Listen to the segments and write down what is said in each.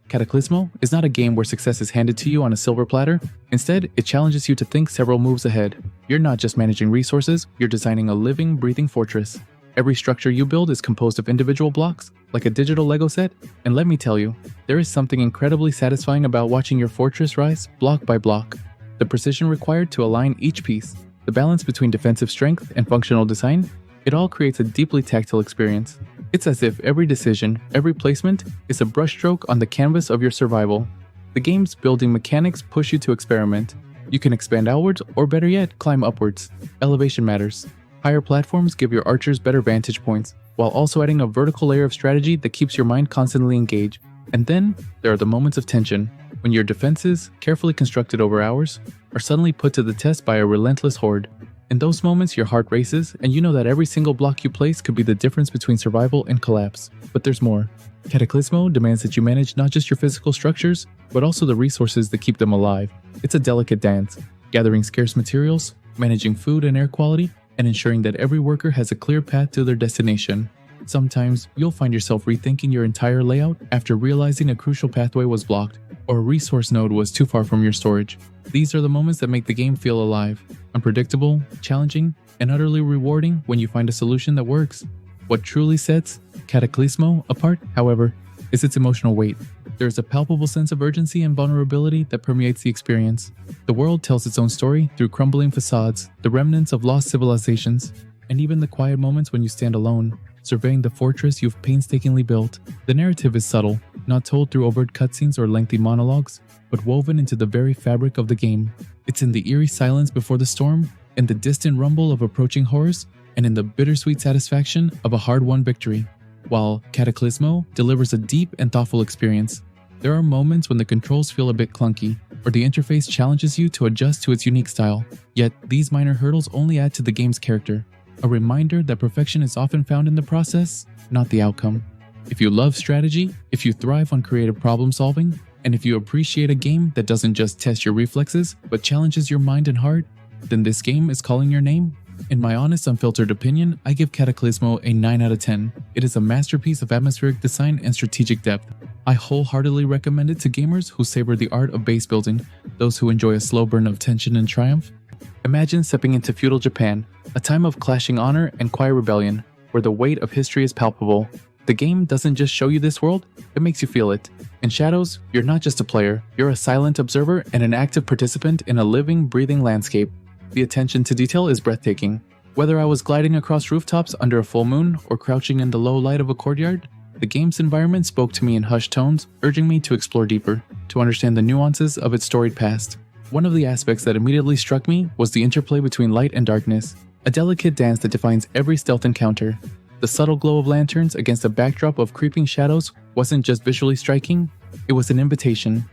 Cataclysmo is not a game where success is handed to you on a silver platter. Instead, it challenges you to think several moves ahead. You're not just managing resources, you're designing a living, breathing fortress. Every structure you build is composed of individual blocks, like a digital Lego set, and let me tell you, there is something incredibly satisfying about watching your fortress rise block by block. The precision required to align each piece, the balance between defensive strength and functional design, it all creates a deeply tactile experience. It's as if every decision, every placement, is a brushstroke on the canvas of your survival. The game's building mechanics push you to experiment. You can expand outwards, or better yet, climb upwards. Elevation matters. Higher platforms give your archers better vantage points, while also adding a vertical layer of strategy that keeps your mind constantly engaged. And then, there are the moments of tension, when your defenses, carefully constructed over hours, are suddenly put to the test by a relentless horde. In those moments, your heart races, and you know that every single block you place could be the difference between survival and collapse. But there's more. Cataclysmo demands that you manage not just your physical structures, but also the resources that keep them alive. It's a delicate dance, gathering scarce materials, managing food and air quality, and ensuring that every worker has a clear path to their destination. Sometimes, you'll find yourself rethinking your entire layout after realizing a crucial pathway was blocked, or a resource node was too far from your storage. These are the moments that make the game feel alive, unpredictable, challenging, and utterly rewarding when you find a solution that works. What truly sets Cataclysmo apart, however, is its emotional weight. There is a palpable sense of urgency and vulnerability that permeates the experience. The world tells its own story through crumbling facades, the remnants of lost civilizations, and even the quiet moments when you stand alone, surveying the fortress you've painstakingly built. The narrative is subtle, not told through overt cutscenes or lengthy monologues, but woven into the very fabric of the game. It's in the eerie silence before the storm, in the distant rumble of approaching horrors, and in the bittersweet satisfaction of a hard-won victory. While Cataclysmo delivers a deep and thoughtful experience, there are moments when the controls feel a bit clunky, or the interface challenges you to adjust to its unique style. Yet, these minor hurdles only add to the game's character, a reminder that perfection is often found in the process, not the outcome. If you love strategy, if you thrive on creative problem solving, and if you appreciate a game that doesn't just test your reflexes, but challenges your mind and heart, then this game is calling your name. In my honest, unfiltered opinion, I give Cataclysmo a 9 out of 10. It is a masterpiece of atmospheric design and strategic depth. I wholeheartedly recommend it to gamers who savor the art of base building, those who enjoy a slow burn of tension and triumph. Imagine stepping into feudal Japan, a time of clashing honor and quiet rebellion, where the weight of history is palpable. The game doesn't just show you this world, it makes you feel it. In Shadows, you're not just a player, you're a silent observer and an active participant in a living, breathing landscape. The attention to detail is breathtaking. Whether I was gliding across rooftops under a full moon or crouching in the low light of a courtyard, the game's environment spoke to me in hushed tones, urging me to explore deeper, to understand the nuances of its storied past. One of the aspects that immediately struck me was the interplay between light and darkness, a delicate dance that defines every stealth encounter. The subtle glow of lanterns against a backdrop of creeping shadows wasn't just visually striking, it was an invitation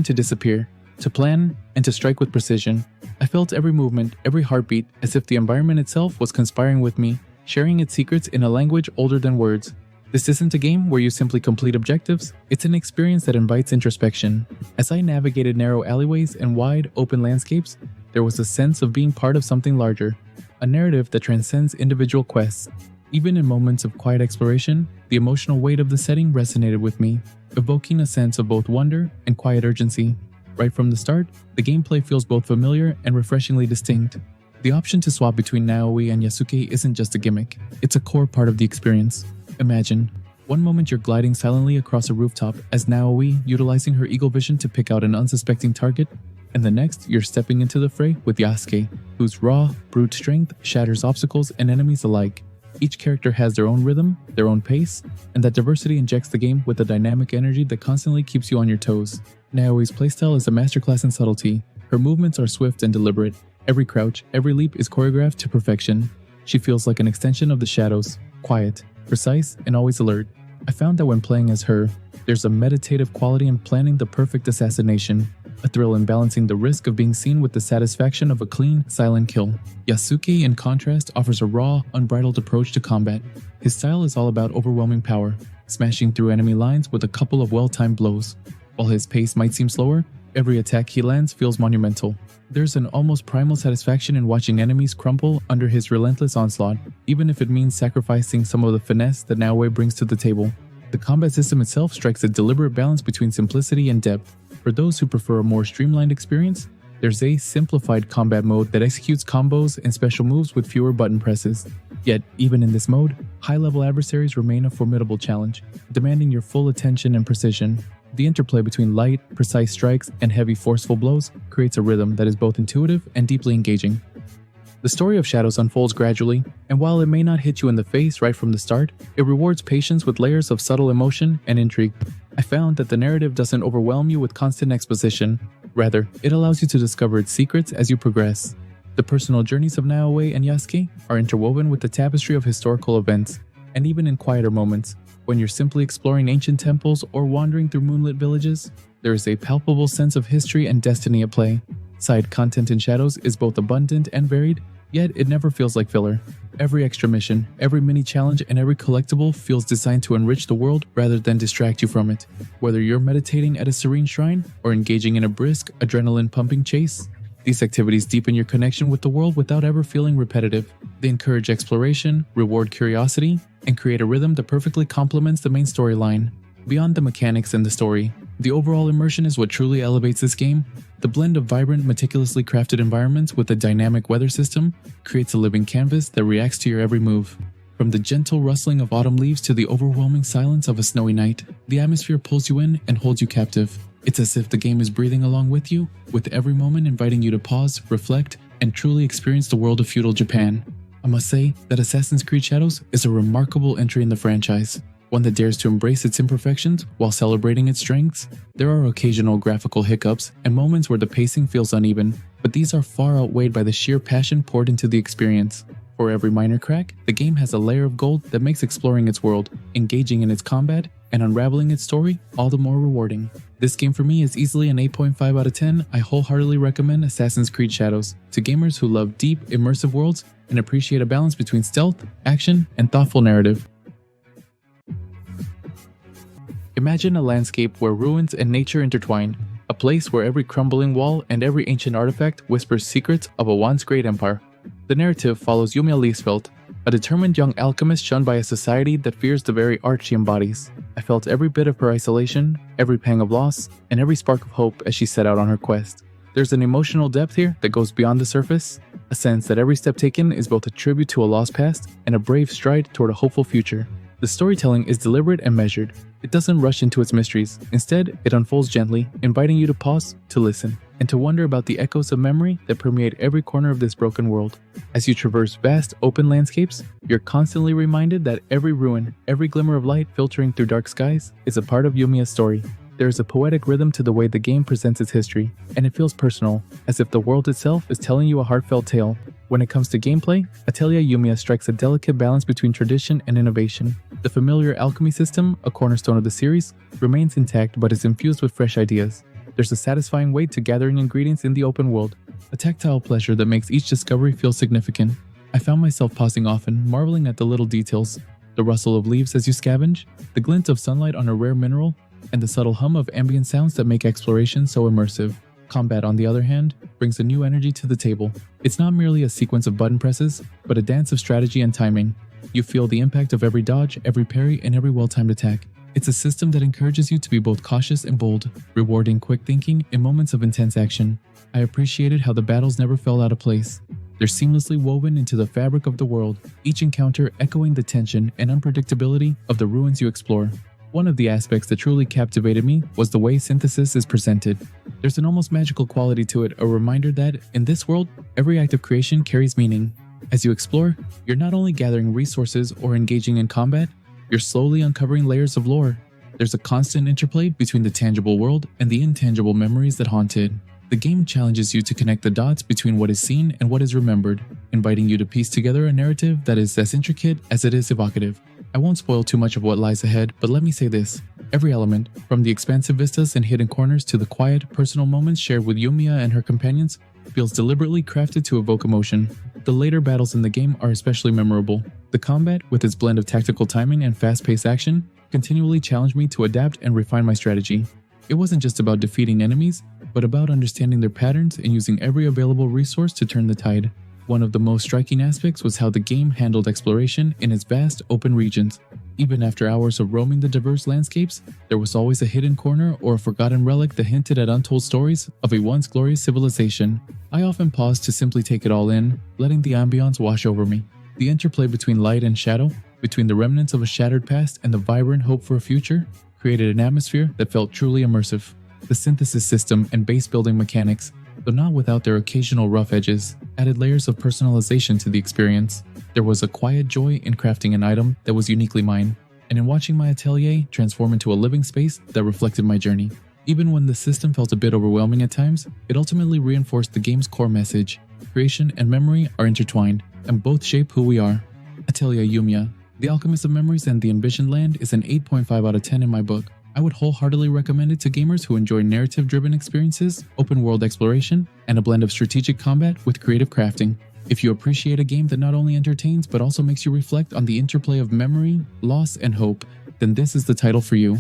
to disappear, to plan, and to strike with precision. I felt every movement, every heartbeat, as if the environment itself was conspiring with me, sharing its secrets in a language older than words. This isn't a game where you simply complete objectives, it's an experience that invites introspection. As I navigated narrow alleyways and wide, open landscapes, there was a sense of being part of something larger, a narrative that transcends individual quests. Even in moments of quiet exploration, the emotional weight of the setting resonated with me, evoking a sense of both wonder and quiet urgency. Right from the start, the gameplay feels both familiar and refreshingly distinct. The option to swap between Naoi and Yasuke isn't just a gimmick, it's a core part of the experience. Imagine, one moment you're gliding silently across a rooftop as Naoi utilizing her eagle vision to pick out an unsuspecting target, and the next you're stepping into the fray with Yasuke, whose raw, brute strength shatters obstacles and enemies alike. Each character has their own rhythm, their own pace, and that diversity injects the game with a dynamic energy that constantly keeps you on your toes. Naoi's playstyle is a masterclass in subtlety. Her movements are swift and deliberate. Every crouch, every leap is choreographed to perfection. She feels like an extension of the shadows, quiet, precise, and always alert. I found that when playing as her, there's a meditative quality in planning the perfect assassination, a thrill in balancing the risk of being seen with the satisfaction of a clean, silent kill. Yasuke, in contrast, offers a raw, unbridled approach to combat. His style is all about overwhelming power, smashing through enemy lines with a couple of well-timed blows. While his pace might seem slower, every attack he lands feels monumental. There's an almost primal satisfaction in watching enemies crumple under his relentless onslaught, even if it means sacrificing some of the finesse that Naoi brings to the table. The combat system itself strikes a deliberate balance between simplicity and depth. For those who prefer a more streamlined experience, there's a simplified combat mode that executes combos and special moves with fewer button presses. Yet, even in this mode, high-level adversaries remain a formidable challenge, demanding your full attention and precision. The interplay between light, precise strikes and heavy, forceful blows creates a rhythm that is both intuitive and deeply engaging. The story of Shadows unfolds gradually, and while it may not hit you in the face right from the start, it rewards patience with layers of subtle emotion and intrigue. I found that the narrative doesn't overwhelm you with constant exposition. Rather, it allows you to discover its secrets as you progress. The personal journeys of Naoe and Yasuke are interwoven with the tapestry of historical events, and even in quieter moments, when you're simply exploring ancient temples or wandering through moonlit villages, there is a palpable sense of history and destiny at play. Side content in Shadows is both abundant and varied, yet it never feels like filler. Every extra mission, every mini challenge, and every collectible feels designed to enrich the world rather than distract you from it. Whether you're meditating at a serene shrine or engaging in a brisk, adrenaline-pumping chase, these activities deepen your connection with the world without ever feeling repetitive. They encourage exploration, reward curiosity, and create a rhythm that perfectly complements the main storyline. Beyond the mechanics and the story, the overall immersion is what truly elevates this game. The blend of vibrant, meticulously crafted environments with a dynamic weather system creates a living canvas that reacts to your every move. From the gentle rustling of autumn leaves to the overwhelming silence of a snowy night, the atmosphere pulls you in and holds you captive. It's as if the game is breathing along with you, with every moment inviting you to pause, reflect, and truly experience the world of feudal Japan. I must say that Assassin's Creed Shadows is a remarkable entry in the franchise, one that dares to embrace its imperfections while celebrating its strengths. There are occasional graphical hiccups and moments where the pacing feels uneven, but these are far outweighed by the sheer passion poured into the experience. For every minor crack, the game has a layer of gold that makes exploring its world, engaging in its combat, and unraveling its story all the more rewarding. This game for me is easily an 8.5 out of 10. I wholeheartedly recommend Assassin's Creed Shadows to gamers who love deep, immersive worlds and appreciate a balance between stealth, action, and thoughtful narrative. Imagine a landscape where ruins and nature intertwine, a place where every crumbling wall and every ancient artifact whispers secrets of a once great empire. The narrative follows Yumiya Liesfeld, a determined young alchemist shunned by a society that fears the very art she embodies. I felt every bit of her isolation, every pang of loss, and every spark of hope as she set out on her quest. There's an emotional depth here that goes beyond the surface, a sense that every step taken is both a tribute to a lost past and a brave stride toward a hopeful future. The storytelling is deliberate and measured. It doesn't rush into its mysteries. Instead, it unfolds gently, inviting you to pause, to listen, and to wonder about the echoes of memory that permeate every corner of this broken world. As you traverse vast, open landscapes, you're constantly reminded that every ruin, every glimmer of light filtering through dark skies, is a part of Yumiya's story. There is a poetic rhythm to the way the game presents its history, and it feels personal, as if the world itself is telling you a heartfelt tale. When it comes to gameplay, Atelier Yumiya strikes a delicate balance between tradition and innovation. The familiar alchemy system, a cornerstone of the series, remains intact but is infused with fresh ideas. There's a satisfying weight to gathering ingredients in the open world, a tactile pleasure that makes each discovery feel significant. I found myself pausing often, marveling at the little details, the rustle of leaves as you scavenge, the glint of sunlight on a rare mineral, and the subtle hum of ambient sounds that make exploration so immersive. Combat, on the other hand, brings a new energy to the table. It's not merely a sequence of button presses, but a dance of strategy and timing. You feel the impact of every dodge, every parry, and every well-timed attack. It's a system that encourages you to be both cautious and bold, rewarding quick thinking in moments of intense action. I appreciated how the battles never fell out of place. They're seamlessly woven into the fabric of the world, each encounter echoing the tension and unpredictability of the ruins you explore. One of the aspects that truly captivated me was the way synthesis is presented. There's an almost magical quality to it, a reminder that, in this world, every act of creation carries meaning. As you explore, you're not only gathering resources or engaging in combat, you're slowly uncovering layers of lore. There's a constant interplay between the tangible world and the intangible memories that haunt it. The game challenges you to connect the dots between what is seen and what is remembered, inviting you to piece together a narrative that is as intricate as it is evocative. I won't spoil too much of what lies ahead, but let me say this. Every element, from the expansive vistas and hidden corners to the quiet, personal moments shared with Yumiya and her companions, feels deliberately crafted to evoke emotion. The later battles in the game are especially memorable. The combat, with its blend of tactical timing and fast-paced action, continually challenged me to adapt and refine my strategy. It wasn't just about defeating enemies, but about understanding their patterns and using every available resource to turn the tide. One of the most striking aspects was how the game handled exploration in its vast open regions. Even after hours of roaming the diverse landscapes, there was always a hidden corner or a forgotten relic that hinted at untold stories of a once glorious civilization. I often paused to simply take it all in, letting the ambience wash over me. The interplay between light and shadow, between the remnants of a shattered past and the vibrant hope for a future, created an atmosphere that felt truly immersive. The synthesis system and base building mechanics, though not without their occasional rough edges, added layers of personalization to the experience. There was a quiet joy in crafting an item that was uniquely mine, and in watching my atelier transform into a living space that reflected my journey. Even when the system felt a bit overwhelming at times, it ultimately reinforced the game's core message. Creation and memory are intertwined, and both shape who we are. Atelier Yumiya, The Alchemist of Memories and the Envisioned Land is an 8.5 out of 10 in my book. I would wholeheartedly recommend it to gamers who enjoy narrative-driven experiences, open-world exploration, and a blend of strategic combat with creative crafting. If you appreciate a game that not only entertains but also makes you reflect on the interplay of memory, loss, and hope, then this is the title for you.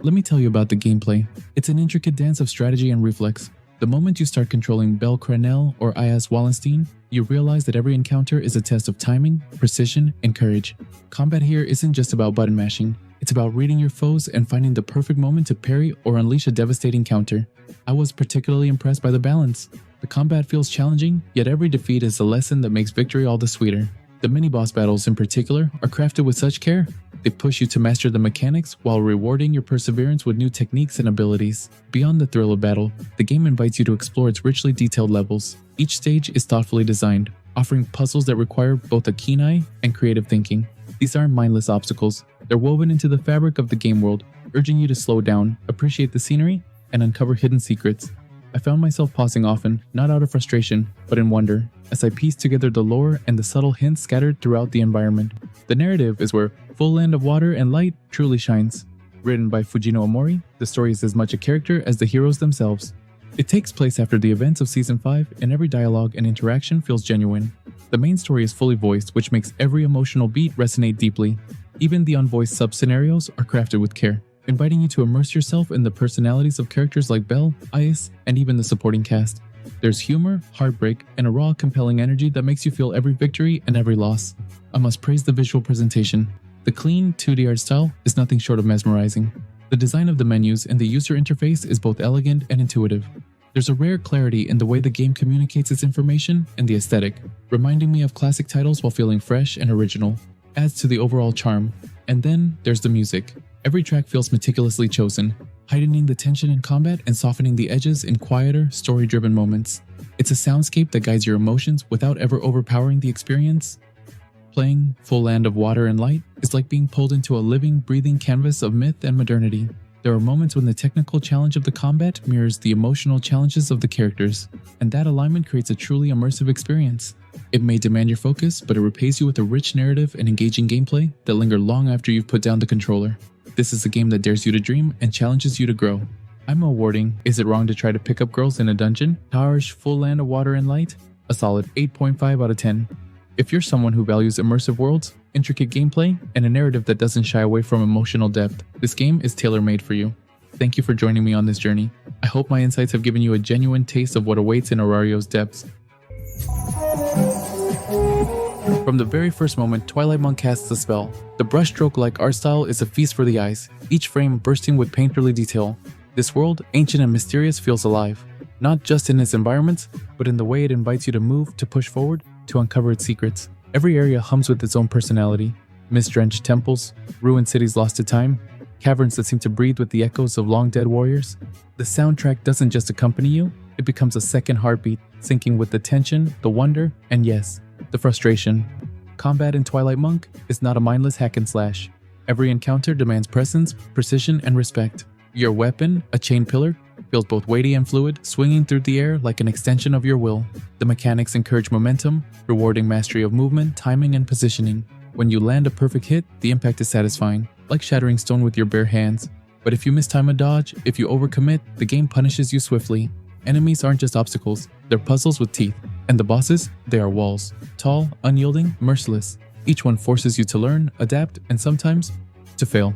Let me tell you about the gameplay. It's an intricate dance of strategy and reflex. The moment you start controlling Bel Cranel or Ayas Wallenstein, you realize that every encounter is a test of timing, precision, and courage. Combat here isn't just about button mashing. It's about reading your foes and finding the perfect moment to parry or unleash a devastating counter. I was particularly impressed by the balance. The combat feels challenging, yet every defeat is a lesson that makes victory all the sweeter. The mini-boss battles in particular are crafted with such care. They push you to master the mechanics while rewarding your perseverance with new techniques and abilities. Beyond the thrill of battle, the game invites you to explore its richly detailed levels. Each stage is thoughtfully designed, offering puzzles that require both a keen eye and creative thinking. These aren't mindless obstacles. They're woven into the fabric of the game world, urging you to slow down, appreciate the scenery, and uncover hidden secrets. I found myself pausing often, not out of frustration, but in wonder, as I pieced together the lore and the subtle hints scattered throughout the environment. The narrative is where Full Land of Water and Light truly shines. Written by Fujino Omori, the story is as much a character as the heroes themselves. It takes place after the events of Season 5, and every dialogue and interaction feels genuine. The main story is fully voiced, which makes every emotional beat resonate deeply. Even the unvoiced sub-scenarios are crafted with care, inviting you to immerse yourself in the personalities of characters like Bel, Ayas, and even the supporting cast. There's humor, heartbreak, and a raw, compelling energy that makes you feel every victory and every loss. I must praise the visual presentation. The clean, 2D art style is nothing short of mesmerizing. The design of the menus and the user interface is both elegant and intuitive. There's a rare clarity in the way the game communicates its information and the aesthetic, reminding me of classic titles while feeling fresh and original. Adds to the overall charm. And then there's the music. Every track feels meticulously chosen, heightening the tension in combat and softening the edges in quieter, story-driven moments. It's a soundscape that guides your emotions without ever overpowering the experience. Playing Full Land of Water and Light is like being pulled into a living, breathing canvas of myth and modernity. There are moments when the technical challenge of the combat mirrors the emotional challenges of the characters, and that alignment creates a truly immersive experience. It may demand your focus, but it repays you with a rich narrative and engaging gameplay that linger long after you've put down the controller. This is a game that dares you to dream and challenges you to grow. I'm awarding Is It Wrong to Try to Pick Up Girls in a Dungeon? Tarsh Full Land of Water and Light a solid 8.5 out of 10. If you're someone who values immersive worlds, intricate gameplay, and a narrative that doesn't shy away from emotional depth, this game is tailor-made for you. Thank you for joining me on this journey. I hope my insights have given you a genuine taste of what awaits in Aurario's depths. From the very first moment Twilight Monk casts the spell, the brushstroke-like art style is a feast for the eyes, each frame bursting with painterly detail. This world, ancient and mysterious, feels alive, not just in its environments, but in the way it invites you to move, to push forward, to uncover its secrets. Every area hums with its own personality. Mist-drenched temples, ruined cities lost to time, caverns that seem to breathe with the echoes of long-dead warriors. The soundtrack doesn't just accompany you, it becomes a second heartbeat, syncing with the tension, the wonder, and yes, the frustration. Combat in Twilight Monk is not a mindless hack and slash. Every encounter demands presence, precision, and respect. Your weapon, a chain pillar, feels both weighty and fluid, swinging through the air like an extension of your will. The mechanics encourage momentum, rewarding mastery of movement, timing, and positioning. When you land a perfect hit, the impact is satisfying, like shattering stone with your bare hands. But if you mistime a dodge, if you overcommit, the game punishes you swiftly. Enemies aren't just obstacles, they're puzzles with teeth. And the bosses, they are walls. Tall, unyielding, merciless. Each one forces you to learn, adapt, and sometimes, to fail.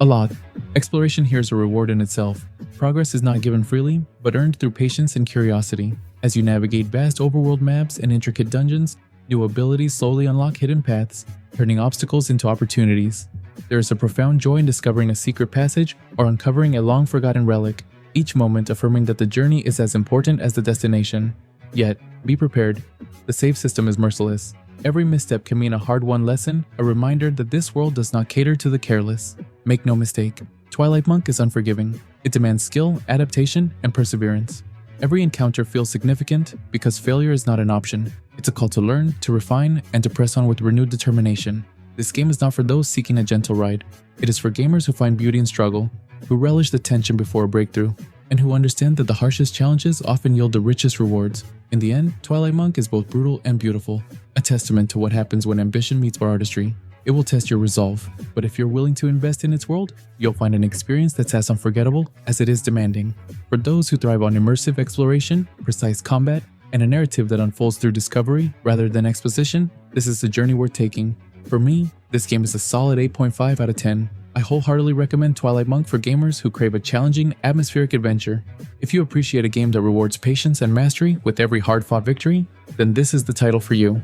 A lot. Exploration here is a reward in itself. Progress is not given freely, but earned through patience and curiosity. As you navigate vast overworld maps and intricate dungeons, new abilities slowly unlock hidden paths, turning obstacles into opportunities. There is a profound joy in discovering a secret passage or uncovering a long-forgotten relic, each moment affirming that the journey is as important as the destination. Yet, be prepared. The save system is merciless. Every misstep can mean a hard-won lesson, a reminder that this world does not cater to the careless. Make no mistake, Twilight Monk is unforgiving. It demands skill, adaptation, and perseverance. Every encounter feels significant because failure is not an option. It's a call to learn, to refine, and to press on with renewed determination. This game is not for those seeking a gentle ride. It is for gamers who find beauty in struggle, who relish the tension before a breakthrough, and who understand that the harshest challenges often yield the richest rewards. In the end, Twilight Monk is both brutal and beautiful, a testament to what happens when ambition meets artistry. It will test your resolve, but if you're willing to invest in its world, you'll find an experience that's as unforgettable as it is demanding. For those who thrive on immersive exploration, precise combat, and a narrative that unfolds through discovery rather than exposition, this is a journey worth taking. For me, this game is a solid 8.5 out of 10. I wholeheartedly recommend Twilight Monk for gamers who crave a challenging, atmospheric adventure. If you appreciate a game that rewards patience and mastery with every hard-fought victory, then this is the title for you.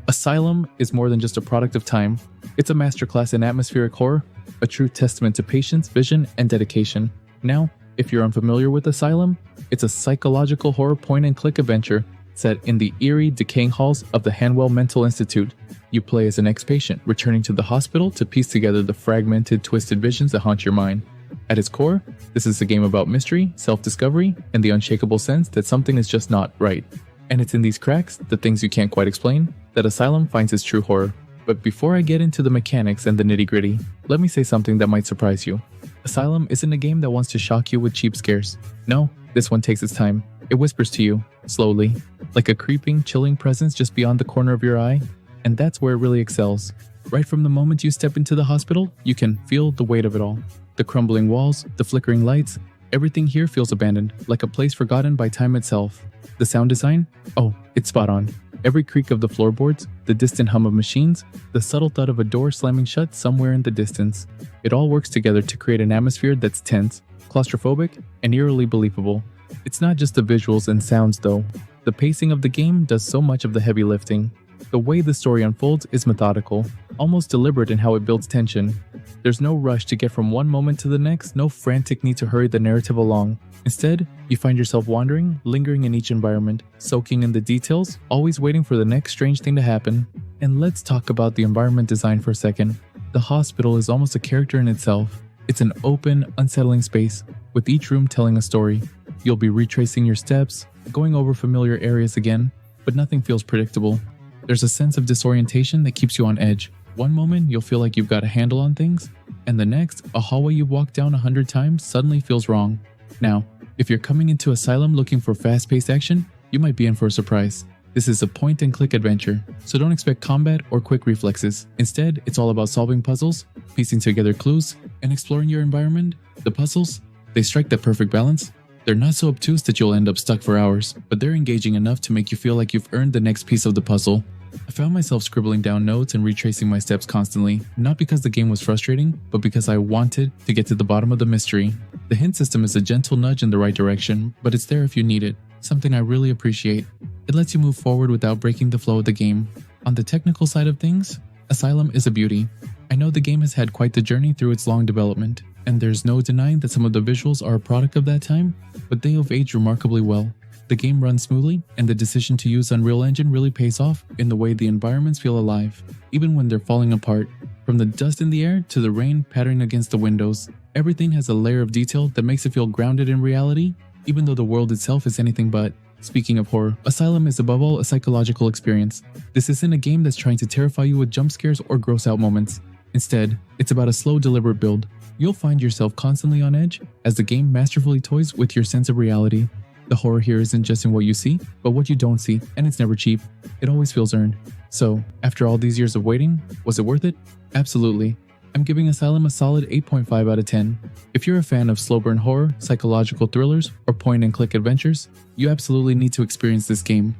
Asylum is more than just a product of time. It's a masterclass in atmospheric horror, a true testament to patience, vision, and dedication. Now, if you're unfamiliar with Asylum, it's a psychological horror point-and-click adventure set in the eerie, decaying halls of the Hanwell Mental Institute. You play as an ex-patient returning to the hospital to piece together the fragmented, twisted visions that haunt your mind. At its core, this is a game about mystery, self-discovery, and the unshakable sense that something is just not right. And it's in these cracks, the things you can't quite explain, that Asylum finds its true horror. But before I get into the mechanics and the nitty-gritty, let me say something that might surprise you. Asylum isn't a game that wants to shock you with cheap scares. No, this one takes its time. It whispers to you, slowly, like a creeping, chilling presence just beyond the corner of your eye. And that's where it really excels. Right from the moment you step into the hospital, you can feel the weight of it all. The crumbling walls, the flickering lights, everything here feels abandoned, like a place forgotten by time itself. The sound design? Oh, it's spot on. Every creak of the floorboards, the distant hum of machines, the subtle thud of a door slamming shut somewhere in the distance. It all works together to create an atmosphere that's tense, claustrophobic, and eerily believable. It's not just the visuals and sounds though. The pacing of the game does so much of the heavy lifting. The way the story unfolds is methodical, almost deliberate in how it builds tension. There's no rush to get from one moment to the next, no frantic need to hurry the narrative along. Instead, you find yourself wandering, lingering in each environment, soaking in the details, always waiting for the next strange thing to happen. And let's talk about the environment design for a second. The hospital is almost a character in itself. It's an open, unsettling space, with each room telling a story. You'll be retracing your steps, going over familiar areas again, but nothing feels predictable. There's a sense of disorientation that keeps you on edge. One moment, you'll feel like you've got a handle on things, and the next, a hallway you've walked down 100 times suddenly feels wrong. Now, if you're coming into Asylum looking for fast-paced action, you might be in for a surprise. This is a point-and-click adventure, so don't expect combat or quick reflexes. Instead, it's all about solving puzzles, piecing together clues, and exploring your environment. The puzzles, they strike that perfect balance. They're not so obtuse that you'll end up stuck for hours, but they're engaging enough to make you feel like you've earned the next piece of the puzzle. I found myself scribbling down notes and retracing my steps constantly, not because the game was frustrating, but because I wanted to get to the bottom of the mystery. The hint system is a gentle nudge in the right direction, but it's there if you need it, something I really appreciate. It lets you move forward without breaking the flow of the game. On the technical side of things, Asylum is a beauty. I know the game has had quite the journey through its long development, and there's no denying that some of the visuals are a product of that time, but they have aged remarkably well. The game runs smoothly, and the decision to use Unreal Engine really pays off in the way the environments feel alive, even when they're falling apart. From the dust in the air to the rain pattering against the windows, everything has a layer of detail that makes it feel grounded in reality, even though the world itself is anything but. Speaking of horror, Asylum is above all a psychological experience. This isn't a game that's trying to terrify you with jump scares or gross out moments. Instead, it's about a slow, deliberate build. You'll find yourself constantly on edge as the game masterfully toys with your sense of reality. The horror here isn't just in what you see, but what you don't see, and it's never cheap. It always feels earned. So, after all these years of waiting, was it worth it? Absolutely. I'm giving Asylum a solid 8.5 out of 10. If you're a fan of slow burn horror, psychological thrillers, or point-and-click adventures, you absolutely need to experience this game.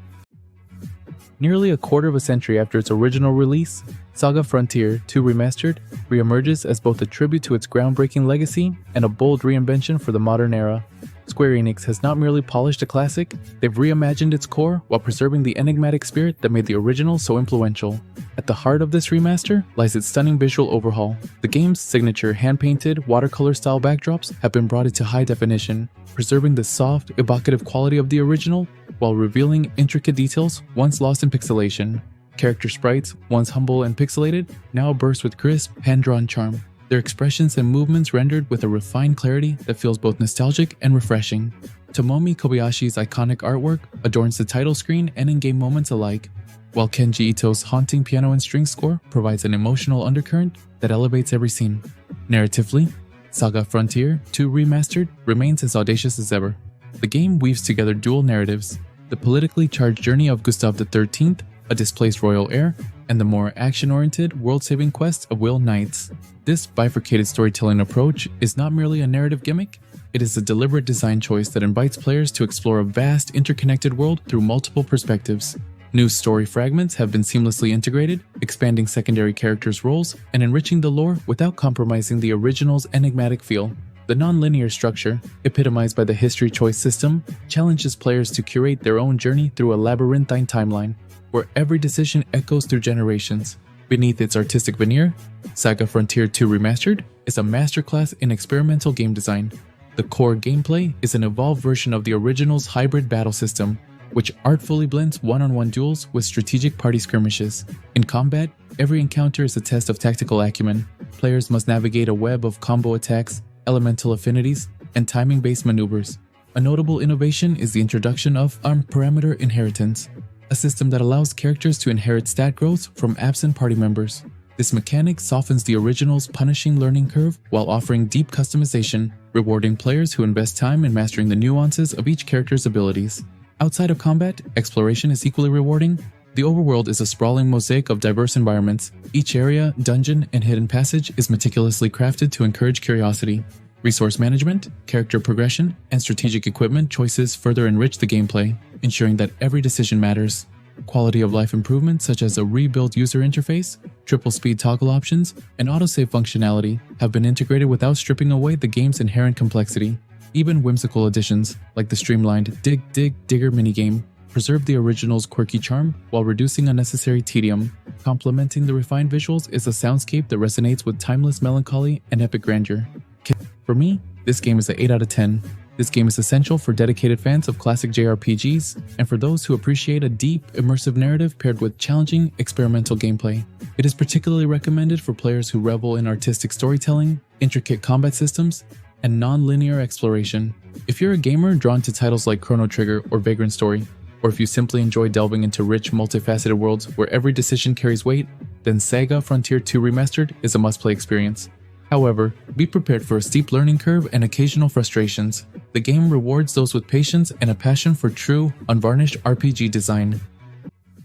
Nearly a quarter of a century after its original release, Saga Frontier 2 Remastered reemerges as both a tribute to its groundbreaking legacy and a bold reinvention for the modern era. Square Enix has not merely polished a classic, they've reimagined its core while preserving the enigmatic spirit that made the original so influential. At the heart of this remaster lies its stunning visual overhaul. The game's signature hand-painted, watercolor-style backdrops have been brought into high definition, preserving the soft, evocative quality of the original while revealing intricate details once lost in pixelation. Character sprites, once humble and pixelated, now burst with crisp, hand-drawn charm. Their expressions and movements rendered with a refined clarity that feels both nostalgic and refreshing. Tomomi Kobayashi's iconic artwork adorns the title screen and in-game moments alike, while Kenji Ito's haunting piano and string score provides an emotional undercurrent that elevates every scene. Narratively, Saga Frontier 2 Remastered remains as audacious as ever. The game weaves together dual narratives: the politically charged journey of Gustav XIII, a displaced royal heir, and the more action-oriented, world-saving quest of Will Knights. This bifurcated storytelling approach is not merely a narrative gimmick, it is a deliberate design choice that invites players to explore a vast, interconnected world through multiple perspectives. New story fragments have been seamlessly integrated, expanding secondary characters' roles and enriching the lore without compromising the original's enigmatic feel. The non-linear structure, epitomized by the history choice system, challenges players to curate their own journey through a labyrinthine timeline, where every decision echoes through generations. Beneath its artistic veneer, Saga Frontier 2 Remastered is a masterclass in experimental game design. The core gameplay is an evolved version of the original's hybrid battle system, which artfully blends one-on-one duels with strategic party skirmishes. In combat, every encounter is a test of tactical acumen. Players must navigate a web of combo attacks, elemental affinities, and timing-based maneuvers. A notable innovation is the introduction of parameter inheritance, a system that allows characters to inherit stat growth from absent party members. This mechanic softens the original's punishing learning curve while offering deep customization, rewarding players who invest time in mastering the nuances of each character's abilities. Outside of combat, exploration is equally rewarding. The overworld is a sprawling mosaic of diverse environments. Each area, dungeon, and hidden passage is meticulously crafted to encourage curiosity. Resource management, character progression, and strategic equipment choices further enrich the gameplay, ensuring that every decision matters. Quality of life improvements such as a rebuilt user interface, triple speed toggle options, and autosave functionality have been integrated without stripping away the game's inherent complexity. Even whimsical additions, like the streamlined Dig Dig Digger minigame, preserve the original's quirky charm while reducing unnecessary tedium. Complementing the refined visuals is a soundscape that resonates with timeless melancholy and epic grandeur. For me, this game is an 8 out of 10. This game is essential for dedicated fans of classic JRPGs and for those who appreciate a deep, immersive narrative paired with challenging, experimental gameplay. It is particularly recommended for players who revel in artistic storytelling, intricate combat systems, and non-linear exploration. If you're a gamer drawn to titles like Chrono Trigger or Vagrant Story, or if you simply enjoy delving into rich, multifaceted worlds where every decision carries weight, then Saga Frontier 2 Remastered is a must-play experience. However, be prepared for a steep learning curve and occasional frustrations. The game rewards those with patience and a passion for true, unvarnished RPG design.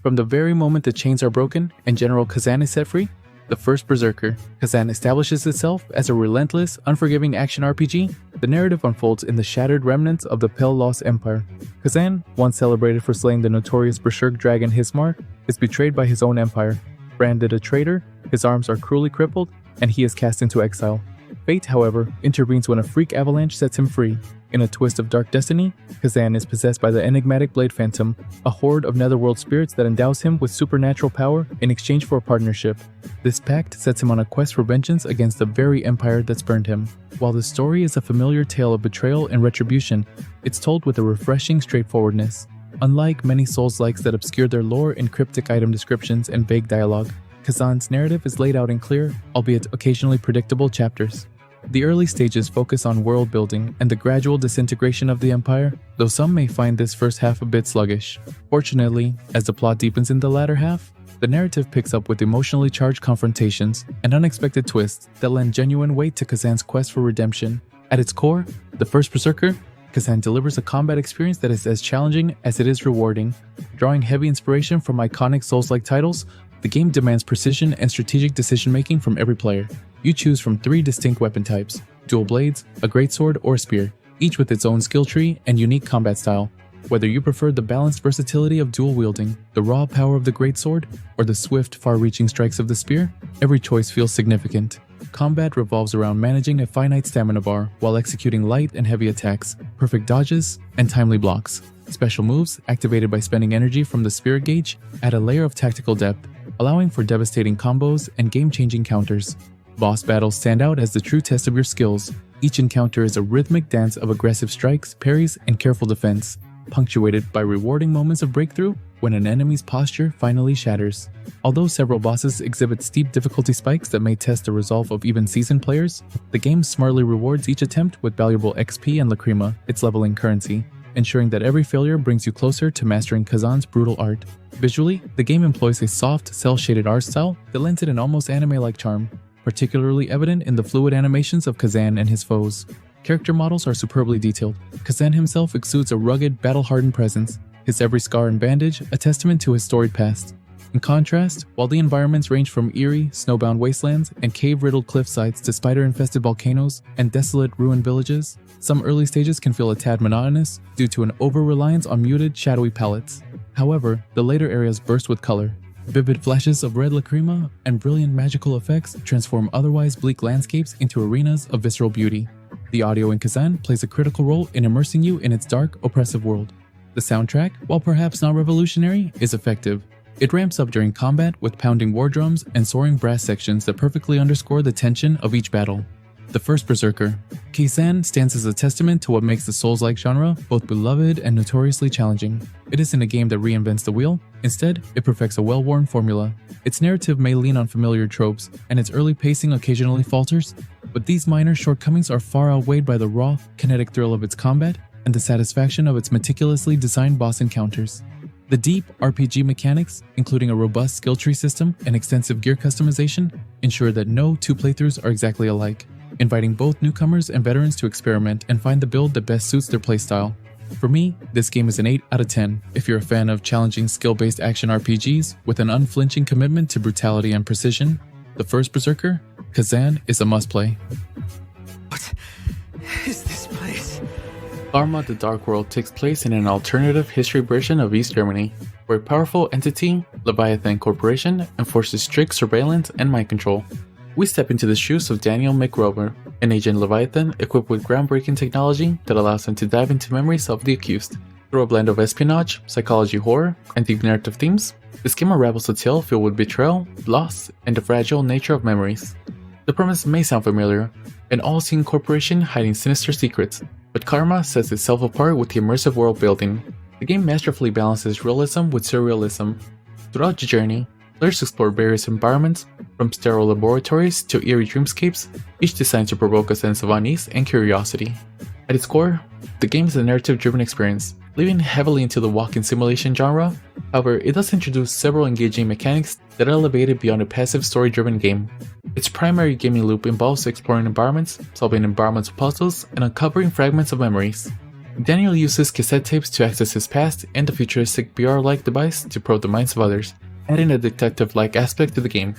From the very moment the chains are broken and General Kazan is set free, the first Berserker, Kazan establishes itself as a relentless, unforgiving action RPG. The narrative unfolds in the shattered remnants of the Pale Lost Empire. Kazan, once celebrated for slaying the notorious Berserk dragon Hismar, is betrayed by his own empire. Branded a traitor, his arms are cruelly crippled, and he is cast into exile. Fate, however, intervenes when a freak avalanche sets him free. In a twist of dark destiny, Kazan is possessed by the enigmatic Blade Phantom, a horde of netherworld spirits that endows him with supernatural power in exchange for a partnership. This pact sets him on a quest for vengeance against the very empire that spurned him. While the story is a familiar tale of betrayal and retribution, it's told with a refreshing straightforwardness. Unlike many Souls-likes that obscure their lore in cryptic item descriptions and vague dialogue, Kazan's narrative is laid out in clear, albeit occasionally predictable, chapters. The early stages focus on world building and the gradual disintegration of the Empire, though some may find this first half a bit sluggish. Fortunately, as the plot deepens in the latter half, the narrative picks up with emotionally charged confrontations and unexpected twists that lend genuine weight to Kazan's quest for redemption. At its core, the first Berserker, Kazan delivers a combat experience that is as challenging as it is rewarding. Drawing heavy inspiration from iconic Souls-like titles, the game demands precision and strategic decision-making from every player. You choose from 3 distinct weapon types: dual blades, a greatsword, or a spear, each with its own skill tree and unique combat style. Whether you prefer the balanced versatility of dual wielding, the raw power of the greatsword, or the swift, far-reaching strikes of the spear, every choice feels significant. Combat revolves around managing a finite stamina bar while executing light and heavy attacks, perfect dodges, and timely blocks. Special moves, activated by spending energy from the spirit gauge, add a layer of tactical depth, allowing for devastating combos and game-changing counters. Boss battles stand out as the true test of your skills. Each encounter is a rhythmic dance of aggressive strikes, parries, and careful defense, punctuated by rewarding moments of breakthrough when an enemy's posture finally shatters. Although several bosses exhibit steep difficulty spikes that may test the resolve of even seasoned players, the game smartly rewards each attempt with valuable XP and Lacrima, its leveling currency, ensuring that every failure brings you closer to mastering Kazan's brutal art. Visually, the game employs a soft, cel-shaded art style that lends it an almost anime-like charm, particularly evident in the fluid animations of Kazan and his foes. Character models are superbly detailed. Kazan himself exudes a rugged, battle-hardened presence, his every scar and bandage a testament to his storied past. In contrast, while the environments range from eerie, snowbound wastelands and cave-riddled cliffsides to spider-infested volcanoes and desolate, ruined villages, some early stages can feel a tad monotonous due to an over-reliance on muted, shadowy palettes. However, the later areas burst with color. Vivid flashes of red lacrima and brilliant magical effects transform otherwise bleak landscapes into arenas of visceral beauty. The audio in Kazan plays a critical role in immersing you in its dark, oppressive world. The soundtrack, while perhaps not revolutionary, is effective. It ramps up during combat with pounding war drums and soaring brass sections that perfectly underscore the tension of each battle. The first Berserker. Kazan stands as a testament to what makes the Souls-like genre both beloved and notoriously challenging. It isn't a game that reinvents the wheel, instead, it perfects a well-worn formula. Its narrative may lean on familiar tropes, and its early pacing occasionally falters, but these minor shortcomings are far outweighed by the raw, kinetic thrill of its combat and the satisfaction of its meticulously designed boss encounters. The deep RPG mechanics, including a robust skill tree system and extensive gear customization, ensure that no two playthroughs are exactly alike, inviting both newcomers and veterans to experiment and find the build that best suits their playstyle. For me, this game is an 8 out of 10 if you're a fan of challenging skill-based action RPGs with an unflinching commitment to brutality and precision. The first Berserker, Kazan, is a must-play. What is this place? Karma: The Dark World takes place in an alternative history version of East Germany, where a powerful entity, Leviathan Corporation, enforces strict surveillance and mind control. We step into the shoes of Daniel McRober, an agent Leviathan equipped with groundbreaking technology that allows him to dive into memories of the accused. Through a blend of espionage, psychology horror, and deep narrative themes, this game unravels a tale filled with betrayal, loss, and the fragile nature of memories. The premise may sound familiar, an all-seeing corporation hiding sinister secrets, but Karma sets itself apart with the immersive world building. The game masterfully balances realism with surrealism. Throughout the journey, players explore various environments, from sterile laboratories to eerie dreamscapes, each designed to provoke a sense of unease and curiosity. At its core, the game is a narrative-driven experience, leaning heavily into the walk-in simulation genre. However, it does introduce several engaging mechanics that elevate it beyond a passive story-driven game. Its primary gaming loop involves exploring environments, solving environmental puzzles, and uncovering fragments of memories. Daniel uses cassette tapes to access his past and the futuristic VR-like device to probe the minds of others, adding a detective-like aspect to the game.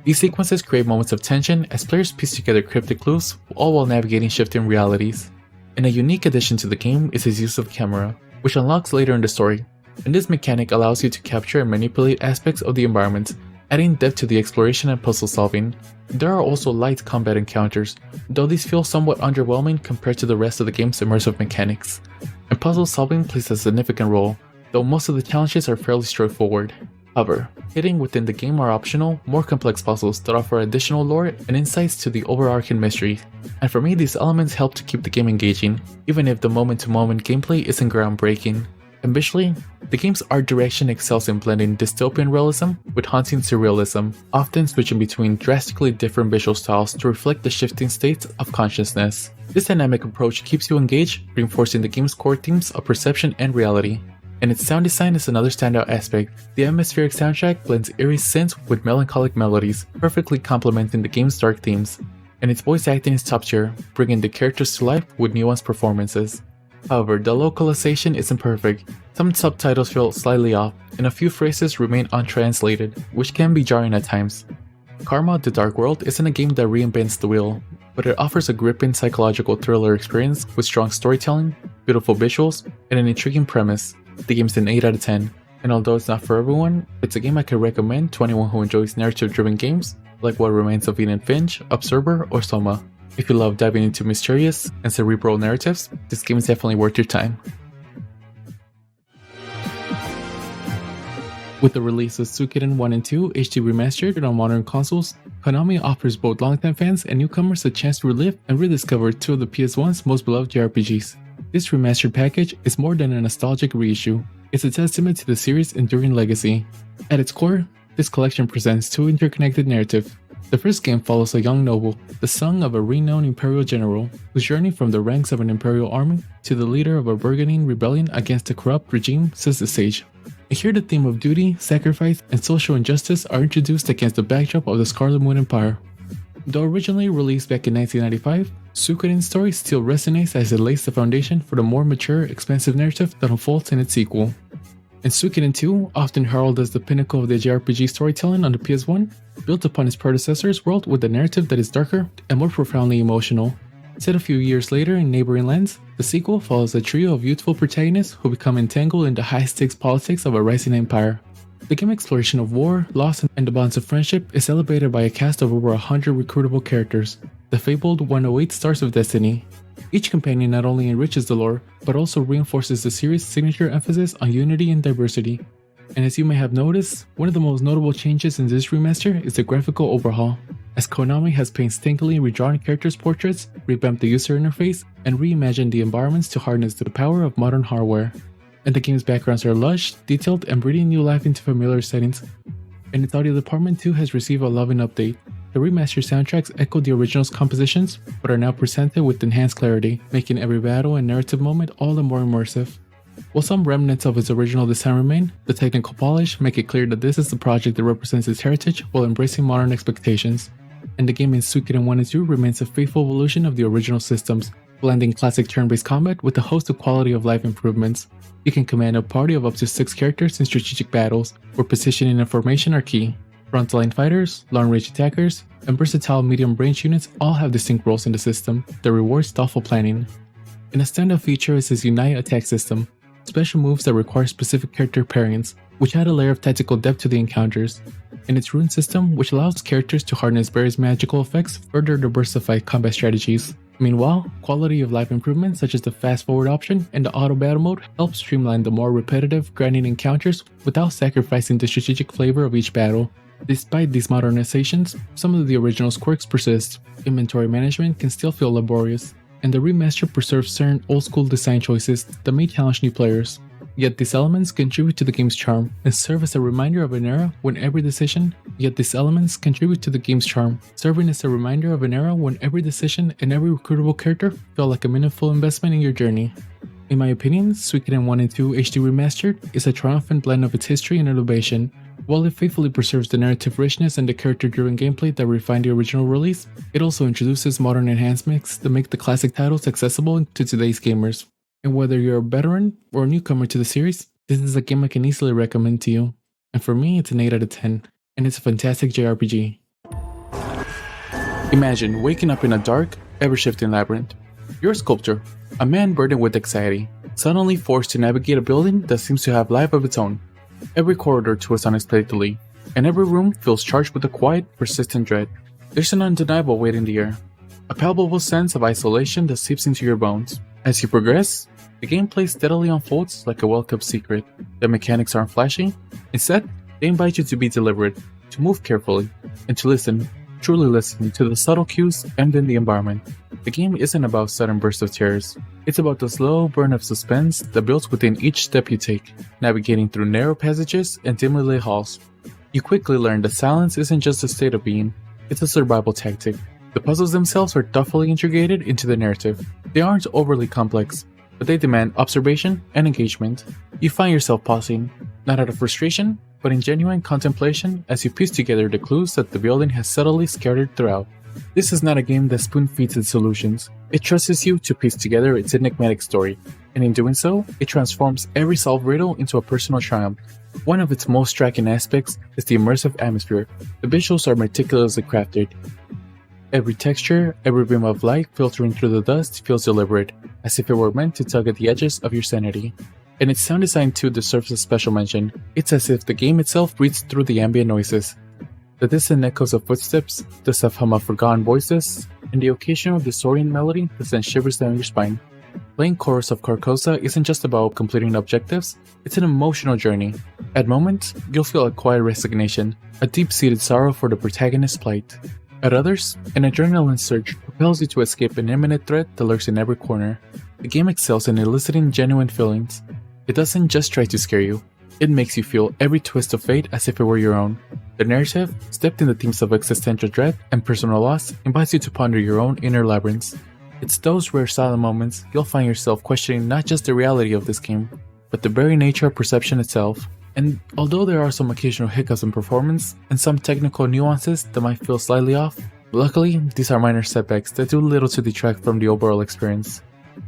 These sequences create moments of tension as players piece together cryptic clues, all while navigating shifting realities. And a unique addition to the game is his use of camera, which unlocks later in the story, and this mechanic allows you to capture and manipulate aspects of the environment, adding depth to the exploration and puzzle solving. There are also light combat encounters, though these feel somewhat underwhelming compared to the rest of the game's immersive mechanics. And puzzle solving plays a significant role, though most of the challenges are fairly straightforward. However, hidden within the game are optional, more complex puzzles that offer additional lore and insights to the overarching mystery. And for me, these elements help to keep the game engaging, even if the moment-to-moment gameplay isn't groundbreaking. And visually, the game's art direction excels in blending dystopian realism with haunting surrealism, often switching between drastically different visual styles to reflect the shifting states of consciousness. This dynamic approach keeps you engaged, reinforcing the game's core themes of perception and reality. And its sound design is another standout aspect. The atmospheric soundtrack blends eerie synths with melancholic melodies, perfectly complementing the game's dark themes. And its voice acting is top tier, bringing the characters to life with nuanced performances. However, the localization isn't perfect. Some subtitles feel slightly off, and a few phrases remain untranslated, which can be jarring at times. Karma: The Dark World isn't a game that reinvents the wheel, but it offers a gripping psychological thriller experience with strong storytelling, beautiful visuals, and an intriguing premise. The game's an 8 out of 10, and although it's not for everyone, it's a game I could recommend to anyone who enjoys narrative-driven games like What Remains of Edith Finch, Observer, or Soma. If you love diving into mysterious and cerebral narratives, this game is definitely worth your time. With the release of Suikoden 1 and 2 HD Remastered on modern consoles, Konami offers both longtime fans and newcomers a chance to relive and rediscover two of the PS1's most beloved JRPGs. This remastered package is more than a nostalgic reissue, it's a testament to the series' enduring legacy. At its core, this collection presents two interconnected narratives. The first game follows a young noble, the son of a renowned imperial general, whose journey from the ranks of an imperial army to the leader of a burgeoning rebellion against a corrupt regime sets the stage. And here the theme of duty, sacrifice, and social injustice are introduced against the backdrop of the Scarlet Moon Empire. Though originally released back in 1995, Suikoden's story still resonates as it lays the foundation for the more mature, expansive narrative that unfolds in its sequel. And Suikoden 2, often heralded as the pinnacle of the JRPG storytelling on the PS1, built upon its predecessor's world with a narrative that is darker and more profoundly emotional. Set a few years later in neighboring lands, the sequel follows a trio of youthful protagonists who become entangled in the high-stakes politics of a rising empire. The game's exploration of war, loss, and the bonds of friendship is celebrated by a cast of over 100 recruitable characters, the fabled 108 Stars of Destiny. Each companion not only enriches the lore, but also reinforces the series' signature emphasis on unity and diversity. And as you may have noticed, one of the most notable changes in this remaster is the graphical overhaul, as Konami has painstakingly redrawn characters' portraits, revamped the user interface, and reimagined the environments to harness the power of modern hardware. And the game's backgrounds are lush, detailed, and breathing new life into familiar settings. And its audio department too has received a loving update. The remastered soundtracks echo the original's compositions, but are now presented with enhanced clarity, making every battle and narrative moment all the more immersive. While some remnants of its original design remain, the technical polish make it clear that this is the project that represents its heritage while embracing modern expectations. And the game in Suikoden 1 and 2 remains a faithful evolution of the original systems, blending classic turn-based combat with a host of quality of life improvements. You can command a party of up to 6 characters in strategic battles, where positioning and formation are key. Frontline fighters, long-range attackers, and versatile medium-range units all have distinct roles in the system that rewards thoughtful planning. And a standout feature is its Unite attack system, special moves that require specific character pairings, which add a layer of tactical depth to the encounters. And its rune system, which allows characters to harness various magical effects, further diversify combat strategies. Meanwhile, quality of life improvements such as the fast forward option and the auto battle mode help streamline the more repetitive, grinding encounters without sacrificing the strategic flavor of each battle. Despite these modernizations, some of the original's quirks persist. Inventory management can still feel laborious, and the remaster preserves certain old-school design choices that may challenge new players. Yet these elements contribute to the game's charm and serve as a reminder of an era when every decision and every recruitable character felt like a meaningful investment in your journey. In my opinion, Suikoden 1 and 2 HD Remastered is a triumphant blend of its history and innovation. While it faithfully preserves the narrative richness and the character-driven gameplay that refined the original release, it also introduces modern enhancements that make the classic titles accessible to today's gamers. And whether you're a veteran or a newcomer to the series, this is a game I can easily recommend to you. And for me, it's an 8 out of 10, and it's a fantastic JRPG. Imagine waking up in a dark, ever-shifting labyrinth. You're a sculptor, a man burdened with anxiety, suddenly forced to navigate a building that seems to have life of its own. Every corridor twists unexpectedly, and every room feels charged with a quiet, persistent dread. There's an undeniable weight in the air, a palpable sense of isolation that seeps into your bones. As you progress, the gameplay steadily unfolds like a well-kept secret. The mechanics aren't flashy. Instead, they invite you to be deliberate, to move carefully, and to listen, truly listen to the subtle cues embedded in the environment. The game isn't about sudden bursts of tears. It's about the slow burn of suspense that builds within each step you take, navigating through narrow passages and dimly lit halls. You quickly learn that silence isn't just a state of being, it's a survival tactic. The puzzles themselves are thoughtfully integrated into the narrative. They aren't overly complex, but they demand observation and engagement. You find yourself pausing, not out of frustration, but in genuine contemplation as you piece together the clues that the building has subtly scattered throughout. This is not a game that spoon-feeds its solutions. It trusts you to piece together its enigmatic story, and in doing so, it transforms every solved riddle into a personal triumph. One of its most striking aspects is the immersive atmosphere. The visuals are meticulously crafted. Every texture, every beam of light filtering through the dust feels deliberate, as if it were meant to tug at the edges of your sanity. And its sound design too deserves a special mention. It's as if the game itself breathes through the ambient noises. The distant echoes of footsteps, the soft hum of forgotten voices, and the occasional disorienting melody that sends shivers down your spine. Playing Chorus of Carcosa isn't just about completing objectives, it's an emotional journey. At moments, you'll feel a quiet resignation, a deep-seated sorrow for the protagonist's plight. At others, an adrenaline surge propels you to escape an imminent threat that lurks in every corner. The game excels in eliciting genuine feelings. It doesn't just try to scare you, it makes you feel every twist of fate as if it were your own. The narrative, steeped in the themes of existential dread and personal loss, invites you to ponder your own inner labyrinths. It's those rare silent moments you'll find yourself questioning not just the reality of this game, but the very nature of perception itself. And although there are some occasional hiccups in performance and some technical nuances that might feel slightly off, luckily these are minor setbacks that do little to detract from the overall experience.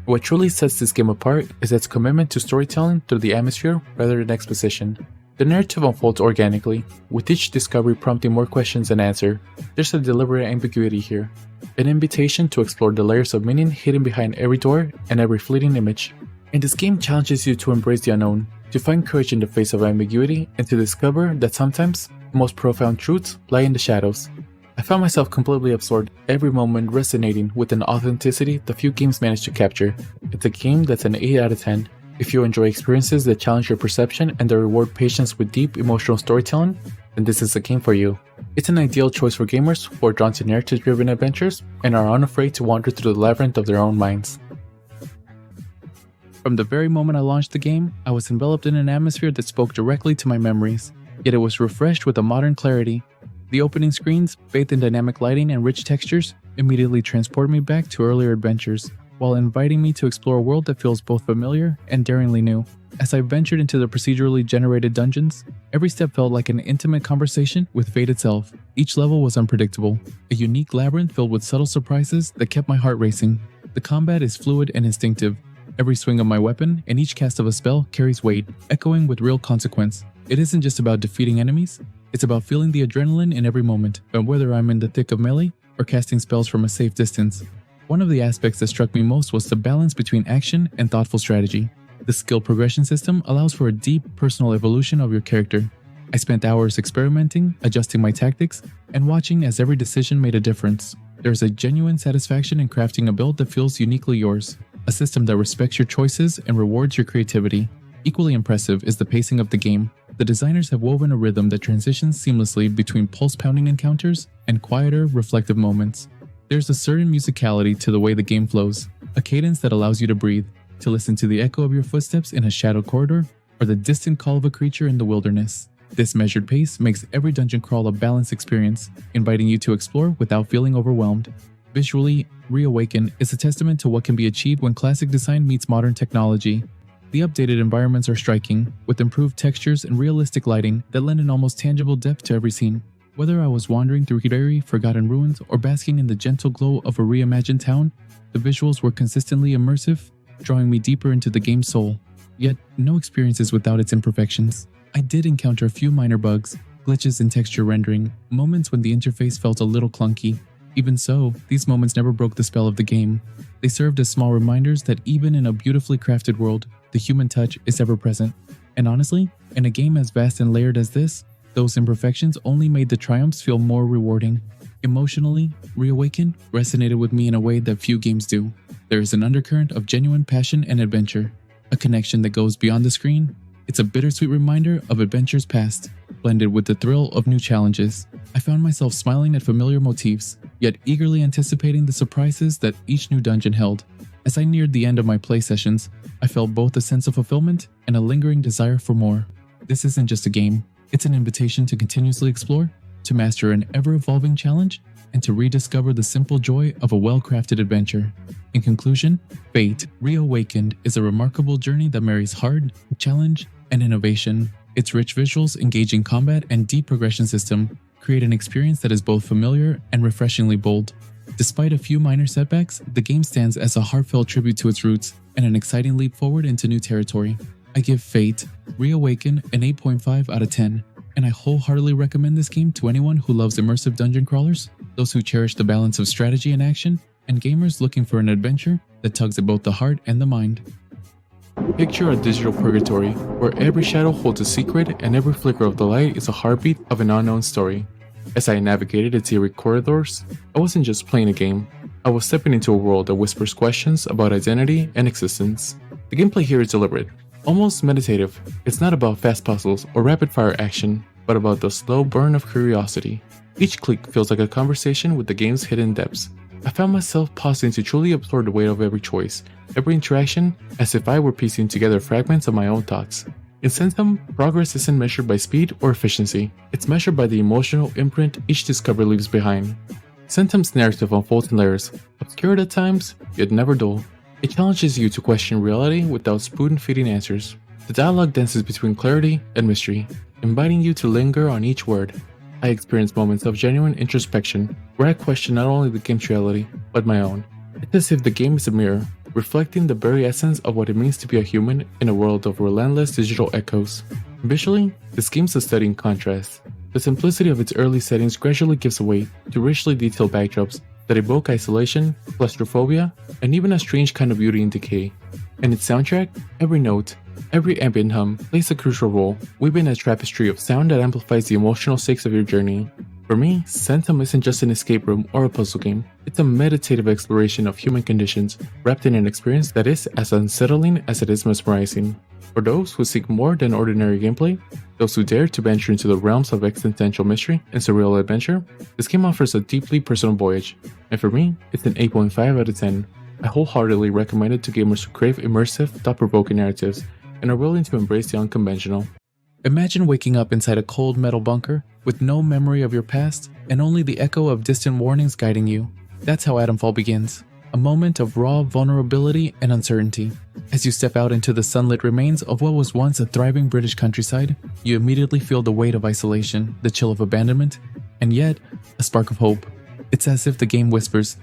What truly sets this game apart is its commitment to storytelling through the atmosphere rather than exposition. The narrative unfolds organically, with each discovery prompting more questions than answer. There's a deliberate ambiguity here, an invitation to explore the layers of meaning hidden behind every door and every fleeting image. And this game challenges you to embrace the unknown, to find courage in the face of ambiguity, and to discover that sometimes the most profound truths lie in the shadows. I found myself completely absorbed, every moment resonating with an authenticity that few games manage to capture. It's a game that's an 8 out of 10. If you enjoy experiences that challenge your perception and that reward patience with deep emotional storytelling, then this is the game for you. It's an ideal choice for gamers who are drawn to narrative-driven adventures and are unafraid to wander through the labyrinth of their own minds. From the very moment I launched the game, I was enveloped in an atmosphere that spoke directly to my memories, yet it was refreshed with a modern clarity. The opening screens, bathed in dynamic lighting and rich textures, immediately transport me back to earlier adventures, while inviting me to explore a world that feels both familiar and daringly new. As I ventured into the procedurally generated dungeons, every step felt like an intimate conversation with fate itself. Each level was unpredictable, a unique labyrinth filled with subtle surprises that kept my heart racing. The combat is fluid and instinctive. Every swing of my weapon and each cast of a spell carries weight, echoing with real consequence. It isn't just about defeating enemies, it's about feeling the adrenaline in every moment, and whether I'm in the thick of melee or casting spells from a safe distance. One of the aspects that struck me most was the balance between action and thoughtful strategy. The skill progression system allows for a deep personal evolution of your character. I spent hours experimenting, adjusting my tactics, and watching as every decision made a difference. There's a genuine satisfaction in crafting a build that feels uniquely yours, a system that respects your choices and rewards your creativity. Equally impressive is the pacing of the game. The designers have woven a rhythm that transitions seamlessly between pulse-pounding encounters and quieter, reflective moments. There's a certain musicality to the way the game flows, a cadence that allows you to breathe, to listen to the echo of your footsteps in a shadowed corridor, or the distant call of a creature in the wilderness. This measured pace makes every dungeon crawl a balanced experience, inviting you to explore without feeling overwhelmed. Visually, Reawaken is a testament to what can be achieved when classic design meets modern technology. The updated environments are striking, with improved textures and realistic lighting that lend an almost tangible depth to every scene. Whether I was wandering through dreary, forgotten ruins or basking in the gentle glow of a reimagined town, the visuals were consistently immersive, drawing me deeper into the game's soul. Yet, no experience is without its imperfections. I did encounter a few minor bugs, glitches in texture rendering, moments when the interface felt a little clunky. Even so, these moments never broke the spell of the game. They served as small reminders that even in a beautifully crafted world, the human touch is ever present. And honestly, in a game as vast and layered as this, those imperfections only made the triumphs feel more rewarding. Emotionally, Reawaken resonated with me in a way that few games do. There is an undercurrent of genuine passion and adventure, a connection that goes beyond the screen. It's a bittersweet reminder of adventures past, blended with the thrill of new challenges. I found myself smiling at familiar motifs, yet eagerly anticipating the surprises that each new dungeon held. As I neared the end of my play sessions, I felt both a sense of fulfillment and a lingering desire for more. This isn't just a game, it's an invitation to continuously explore, to master an ever-evolving challenge, and to rediscover the simple joy of a well-crafted adventure. In conclusion, Fate Reawakened is a remarkable journey that marries heart, challenge, and innovation. Its rich visuals, engaging combat, and deep progression system create an experience that is both familiar and refreshingly bold. Despite a few minor setbacks, the game stands as a heartfelt tribute to its roots and an exciting leap forward into new territory. I give Fate Reawaken an 8.5 out of 10, and I wholeheartedly recommend this game to anyone who loves immersive dungeon crawlers those who cherish the balance of strategy and action, and gamers looking for an adventure that tugs at both the heart and the mind. Picture a digital purgatory, where every shadow holds a secret and every flicker of the light is a heartbeat of an unknown story. As I navigated its eerie corridors, I wasn't just playing a game, I was stepping into a world that whispers questions about identity and existence. The gameplay here is deliberate, almost meditative. It's not about fast puzzles or rapid-fire action, but about the slow burn of curiosity. Each click feels like a conversation with the game's hidden depths. I found myself pausing to truly absorb the weight of every choice, every interaction, as if I were piecing together fragments of my own thoughts. In Centum, progress isn't measured by speed or efficiency, it's measured by the emotional imprint each discovery leaves behind. Centum's narrative unfolds in layers, obscure at times, yet never dull. It challenges you to question reality without spoon-feeding answers. The dialogue dances between clarity and mystery, inviting you to linger on each word. I experienced moments of genuine introspection, where I question not only the game's reality, but my own. It's as if the game is a mirror, reflecting the very essence of what it means to be a human in a world of relentless digital echoes. Visually, this game's a study in contrast. The simplicity of its early settings gradually gives way to richly detailed backdrops that evoke isolation, claustrophobia, and even a strange kind of beauty in decay. And its soundtrack, every note, every ambient hum plays a crucial role, weaving a tapestry of sound that amplifies the emotional stakes of your journey. For me, Centum isn't just an escape room or a puzzle game, it's a meditative exploration of human conditions, wrapped in an experience that is as unsettling as it is mesmerizing. For those who seek more than ordinary gameplay, those who dare to venture into the realms of existential mystery and surreal adventure, this game offers a deeply personal voyage, and for me, it's an 8.5 out of 10. I wholeheartedly recommend it to gamers who crave immersive, thought-provoking narratives and are willing to embrace the unconventional. Imagine waking up inside a cold metal bunker with no memory of your past and only the echo of distant warnings guiding you. That's how Atomfall begins, a moment of raw vulnerability and uncertainty. As you step out into the sunlit remains of what was once a thriving British countryside, you immediately feel the weight of isolation, the chill of abandonment, and yet, a spark of hope. It's as if the game whispers,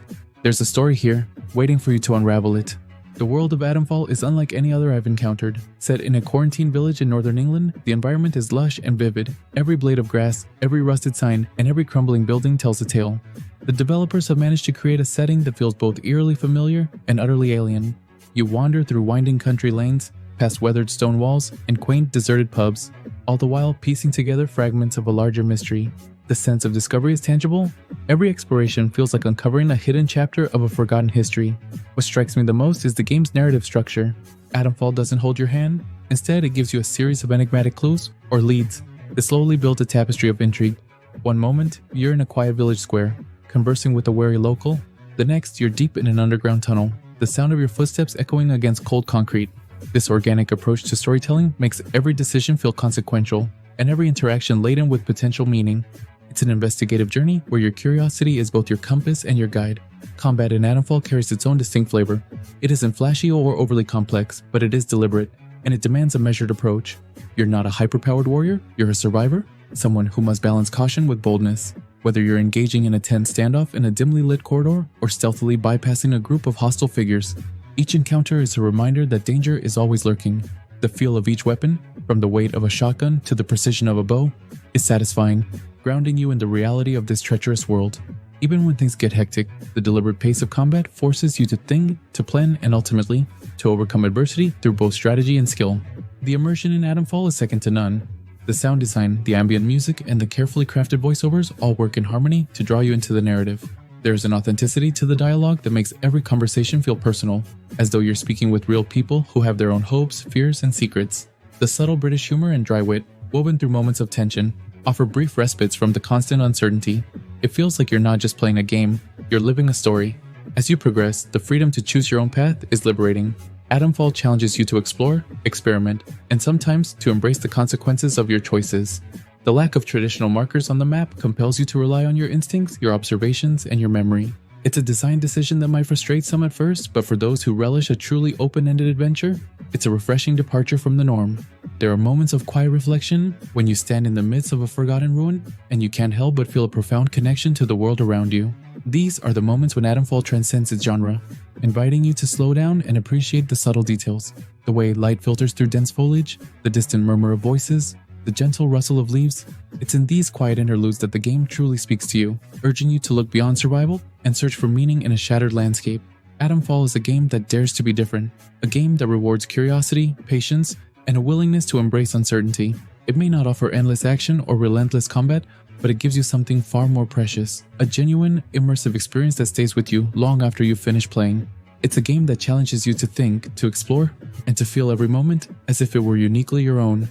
"There's a story here, waiting for you to unravel it." The world of Atomfall is unlike any other I've encountered. Set in a quarantine village in northern England, the environment is lush and vivid. Every blade of grass, every rusted sign, and every crumbling building tells a tale. The developers have managed to create a setting that feels both eerily familiar and utterly alien. You wander through winding country lanes, past weathered stone walls, and quaint deserted pubs, all the while piecing together fragments of a larger mystery. The sense of discovery is tangible. Every exploration feels like uncovering a hidden chapter of a forgotten history. What strikes me the most is the game's narrative structure. Atomfall doesn't hold your hand. Instead, it gives you a series of enigmatic clues, or leads, that slowly build a tapestry of intrigue. One moment, you're in a quiet village square, conversing with a wary local. The next, you're deep in an underground tunnel, the sound of your footsteps echoing against cold concrete. This organic approach to storytelling makes every decision feel consequential, and every interaction laden with potential meaning. It's an investigative journey where your curiosity is both your compass and your guide. Combat in Atomfall carries its own distinct flavor. It isn't flashy or overly complex, but it is deliberate, and it demands a measured approach. You're not a hyper-powered warrior, you're a survivor, someone who must balance caution with boldness. Whether you're engaging in a tense standoff in a dimly lit corridor or stealthily bypassing a group of hostile figures, each encounter is a reminder that danger is always lurking. The feel of each weapon, from the weight of a shotgun to the precision of a bow, is satisfying, grounding you in the reality of this treacherous world. Even when things get hectic, the deliberate pace of combat forces you to think, to plan, and ultimately, to overcome adversity through both strategy and skill. The immersion in Atomfall is second to none. The sound design, the ambient music, and the carefully crafted voiceovers all work in harmony to draw you into the narrative. There is an authenticity to the dialogue that makes every conversation feel personal, as though you're speaking with real people who have their own hopes, fears, and secrets. The subtle British humor and dry wit, woven through moments of tension, offer brief respites from the constant uncertainty. It feels like you're not just playing a game, you're living a story. As you progress, the freedom to choose your own path is liberating. Atomfall challenges you to explore, experiment, and sometimes to embrace the consequences of your choices. The lack of traditional markers on the map compels you to rely on your instincts, your observations, and your memory. It's a design decision that might frustrate some at first, but for those who relish a truly open-ended adventure, it's a refreshing departure from the norm. There are moments of quiet reflection when you stand in the midst of a forgotten ruin, and you can't help but feel a profound connection to the world around you. These are the moments when Atomfall transcends its genre, inviting you to slow down and appreciate the subtle details. The way light filters through dense foliage, the distant murmur of voices, the the gentle rustle of leaves. It's in these quiet interludes that the game truly speaks to you, urging you to look beyond survival and search for meaning in a shattered landscape. Atomfall is a game that dares to be different, a game that rewards curiosity, patience, and a willingness to embrace uncertainty. It may not offer endless action or relentless combat, but it gives you something far more precious, a genuine, immersive experience that stays with you long after you finish playing. It's a game that challenges you to think, to explore, and to feel every moment as if it were uniquely your own.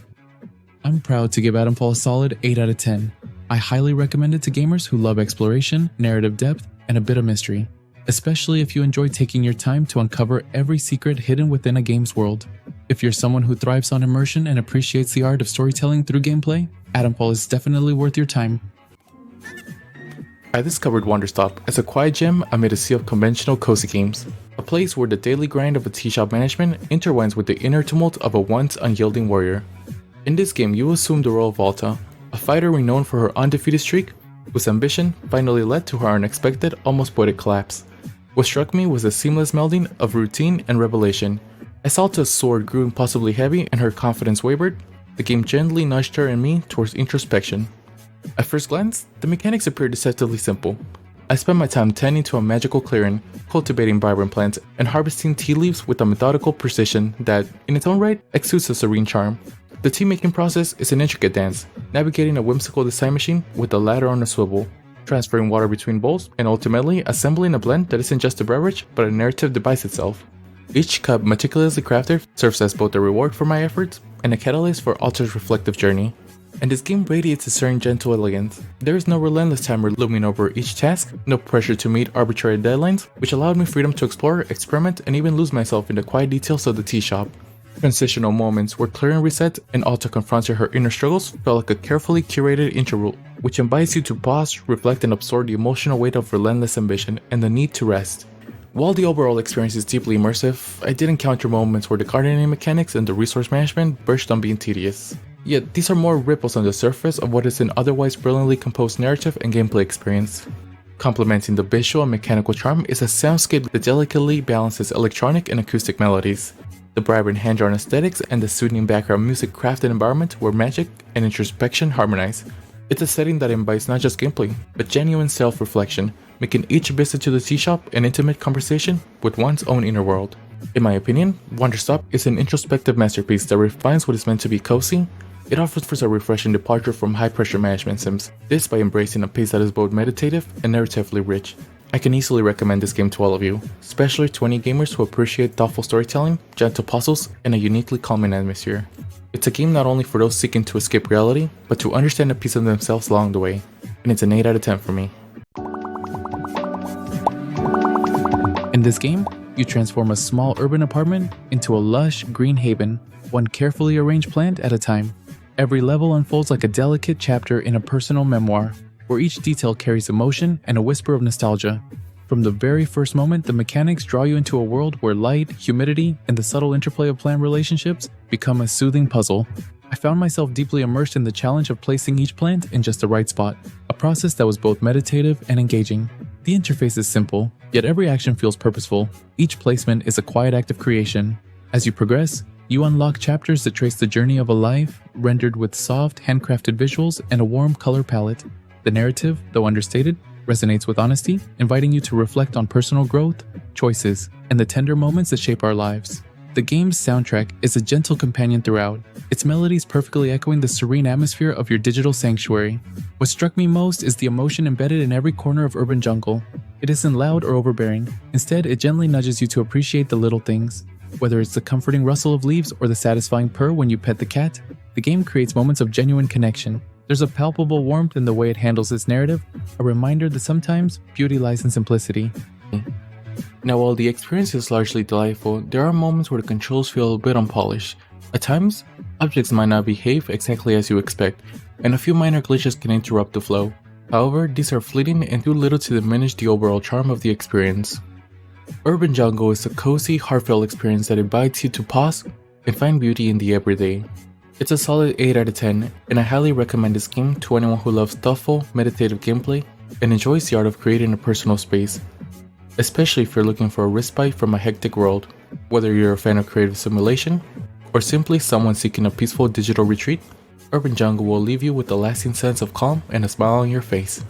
I'm proud to give Atomfall a solid 8 out of 10. I highly recommend it to gamers who love exploration, narrative depth, and a bit of mystery, especially if you enjoy taking your time to uncover every secret hidden within a game's world. If you're someone who thrives on immersion and appreciates the art of storytelling through gameplay, Atomfall is definitely worth your time. I discovered Wonderstop as a quiet gem amid a sea of conventional cozy games, a place where the daily grind of a tea shop management intertwines with the inner tumult of a once unyielding warrior. In this game, you assume the role of Volta, a fighter renowned for her undefeated streak, whose ambition finally led to her unexpected, almost poetic collapse. What struck me was the seamless melding of routine and revelation. As Alta's sword grew impossibly heavy and her confidence wavered, the game gently nudged her and me towards introspection. At first glance, the mechanics appeared deceptively simple. I spent my time tending to a magical clearing, cultivating vibrant plants, and harvesting tea leaves with a methodical precision that, in its own right, exudes a serene charm. The tea making process is an intricate dance, navigating a whimsical design machine with a ladder on a swivel, transferring water between bowls, and ultimately assembling a blend that isn't just a beverage, but a narrative device itself. Each cup, meticulously crafted, serves as both a reward for my efforts and a catalyst for Alta's reflective journey. And this game radiates a certain gentle elegance. There is no relentless timer looming over each task, no pressure to meet arbitrary deadlines, which allowed me freedom to explore, experiment, and even lose myself in the quiet details of the tea shop. Transitional moments where clearing resets and Alta confronts her inner struggles felt like a carefully curated interlude, which invites you to pause, reflect, and absorb the emotional weight of relentless ambition and the need to rest. While the overall experience is deeply immersive, I did encounter moments where the gardening mechanics and the resource management burst on being tedious. Yet these are more ripples on the surface of what is an otherwise brilliantly composed narrative and gameplay experience. Complementing the visual and mechanical charm is a soundscape that delicately balances electronic and acoustic melodies. The vibrant hand-drawn aesthetics and the soothing background music craft an environment where magic and introspection harmonize. It's a setting that invites not just gameplay, but genuine self-reflection, making each visit to the tea shop an intimate conversation with one's own inner world. In my opinion, Wonderstop is an introspective masterpiece that refines what is meant to be cozy. It offers a refreshing departure from high-pressure management sims, this by embracing a pace that is both meditative and narratively rich. I can easily recommend this game to all of you, especially to any gamers who appreciate thoughtful storytelling, gentle puzzles, and a uniquely calming atmosphere. It's a game not only for those seeking to escape reality, but to understand a piece of themselves along the way, and it's an 8 out of 10 for me. In this game, you transform a small urban apartment into a lush green haven, one carefully arranged plant at a time. Every level unfolds like a delicate chapter in a personal memoir, where each detail carries emotion and a whisper of nostalgia. From the very first moment, the mechanics draw you into a world where light, humidity, and the subtle interplay of plant relationships become a soothing puzzle. I found myself deeply immersed in the challenge of placing each plant in just the right spot, a process that was both meditative and engaging. The interface is simple, yet every action feels purposeful. Each placement is a quiet act of creation. As you progress, you unlock chapters that trace the journey of a life, rendered with soft, handcrafted visuals and a warm color palette. The narrative, though understated, resonates with honesty, inviting you to reflect on personal growth, choices, and the tender moments that shape our lives. The game's soundtrack is a gentle companion throughout, its melodies perfectly echoing the serene atmosphere of your digital sanctuary. What struck me most is the emotion embedded in every corner of Urban Jungle. It isn't loud or overbearing. Instead, it gently nudges you to appreciate the little things. Whether it's the comforting rustle of leaves or the satisfying purr when you pet the cat, the game creates moments of genuine connection. There's a palpable warmth in the way it handles its narrative, a reminder that sometimes beauty lies in simplicity. Now, while the experience is largely delightful, there are moments where the controls feel a bit unpolished. At times, objects might not behave exactly as you expect, and a few minor glitches can interrupt the flow. However, these are fleeting and do little to diminish the overall charm of the experience. Urban Jungle is a cozy, heartfelt experience that invites you to pause and find beauty in the everyday. It's a solid 8 out of 10, and I highly recommend this game to anyone who loves thoughtful, meditative gameplay and enjoys the art of creating a personal space, especially if you're looking for a respite from a hectic world. Whether you're a fan of creative simulation, or simply someone seeking a peaceful digital retreat, Urban Jungle will leave you with a lasting sense of calm and a smile on your face.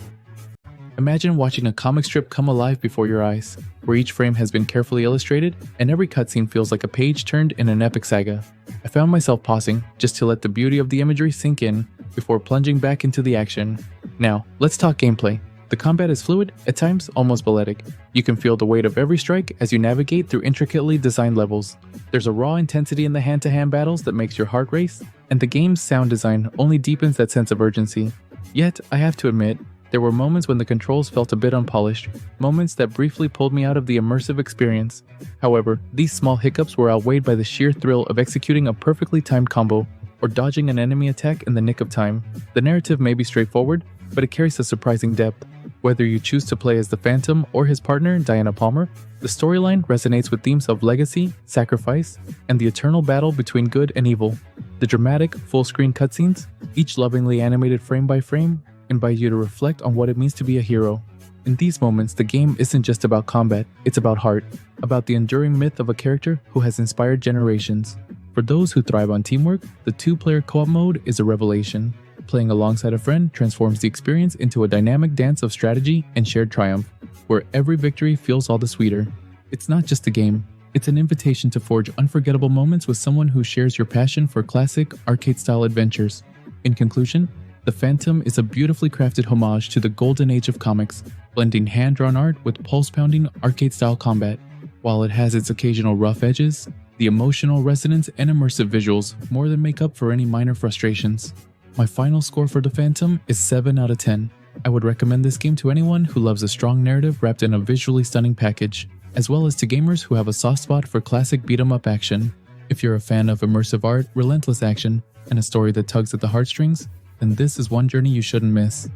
Imagine watching a comic strip come alive before your eyes, where each frame has been carefully illustrated and every cutscene feels like a page turned in an epic saga. I found myself pausing just to let the beauty of the imagery sink in before plunging back into the action. Now, let's talk gameplay. The combat is fluid, at times almost balletic. You can feel the weight of every strike as you navigate through intricately designed levels. There's a raw intensity in the hand-to-hand battles that makes your heart race, and the game's sound design only deepens that sense of urgency. Yet, I have to admit, there were moments when the controls felt a bit unpolished, moments that briefly pulled me out of the immersive experience. However, these small hiccups were outweighed by the sheer thrill of executing a perfectly timed combo, or dodging an enemy attack in the nick of time. The narrative may be straightforward, but it carries a surprising depth. Whether you choose to play as the Phantom or his partner, Diana Palmer, the storyline resonates with themes of legacy, sacrifice, and the eternal battle between good and evil. The dramatic, full-screen cutscenes, each lovingly animated frame by frame, invite you to reflect on what it means to be a hero. In these moments, the game isn't just about combat, it's about heart, about the enduring myth of a character who has inspired generations. For those who thrive on teamwork, the 2-player co-op mode is a revelation. Playing alongside a friend transforms the experience into a dynamic dance of strategy and shared triumph, where every victory feels all the sweeter. It's not just a game, it's an invitation to forge unforgettable moments with someone who shares your passion for classic, arcade-style adventures. In conclusion, The Phantom is a beautifully crafted homage to the golden age of comics, blending hand-drawn art with pulse-pounding arcade-style combat. While it has its occasional rough edges, the emotional resonance and immersive visuals more than make up for any minor frustrations. My final score for The Phantom is 7 out of 10. I would recommend this game to anyone who loves a strong narrative wrapped in a visually stunning package, as well as to gamers who have a soft spot for classic beat-em-up action. If you're a fan of immersive art, relentless action, and a story that tugs at the heartstrings, then this is one journey you shouldn't miss.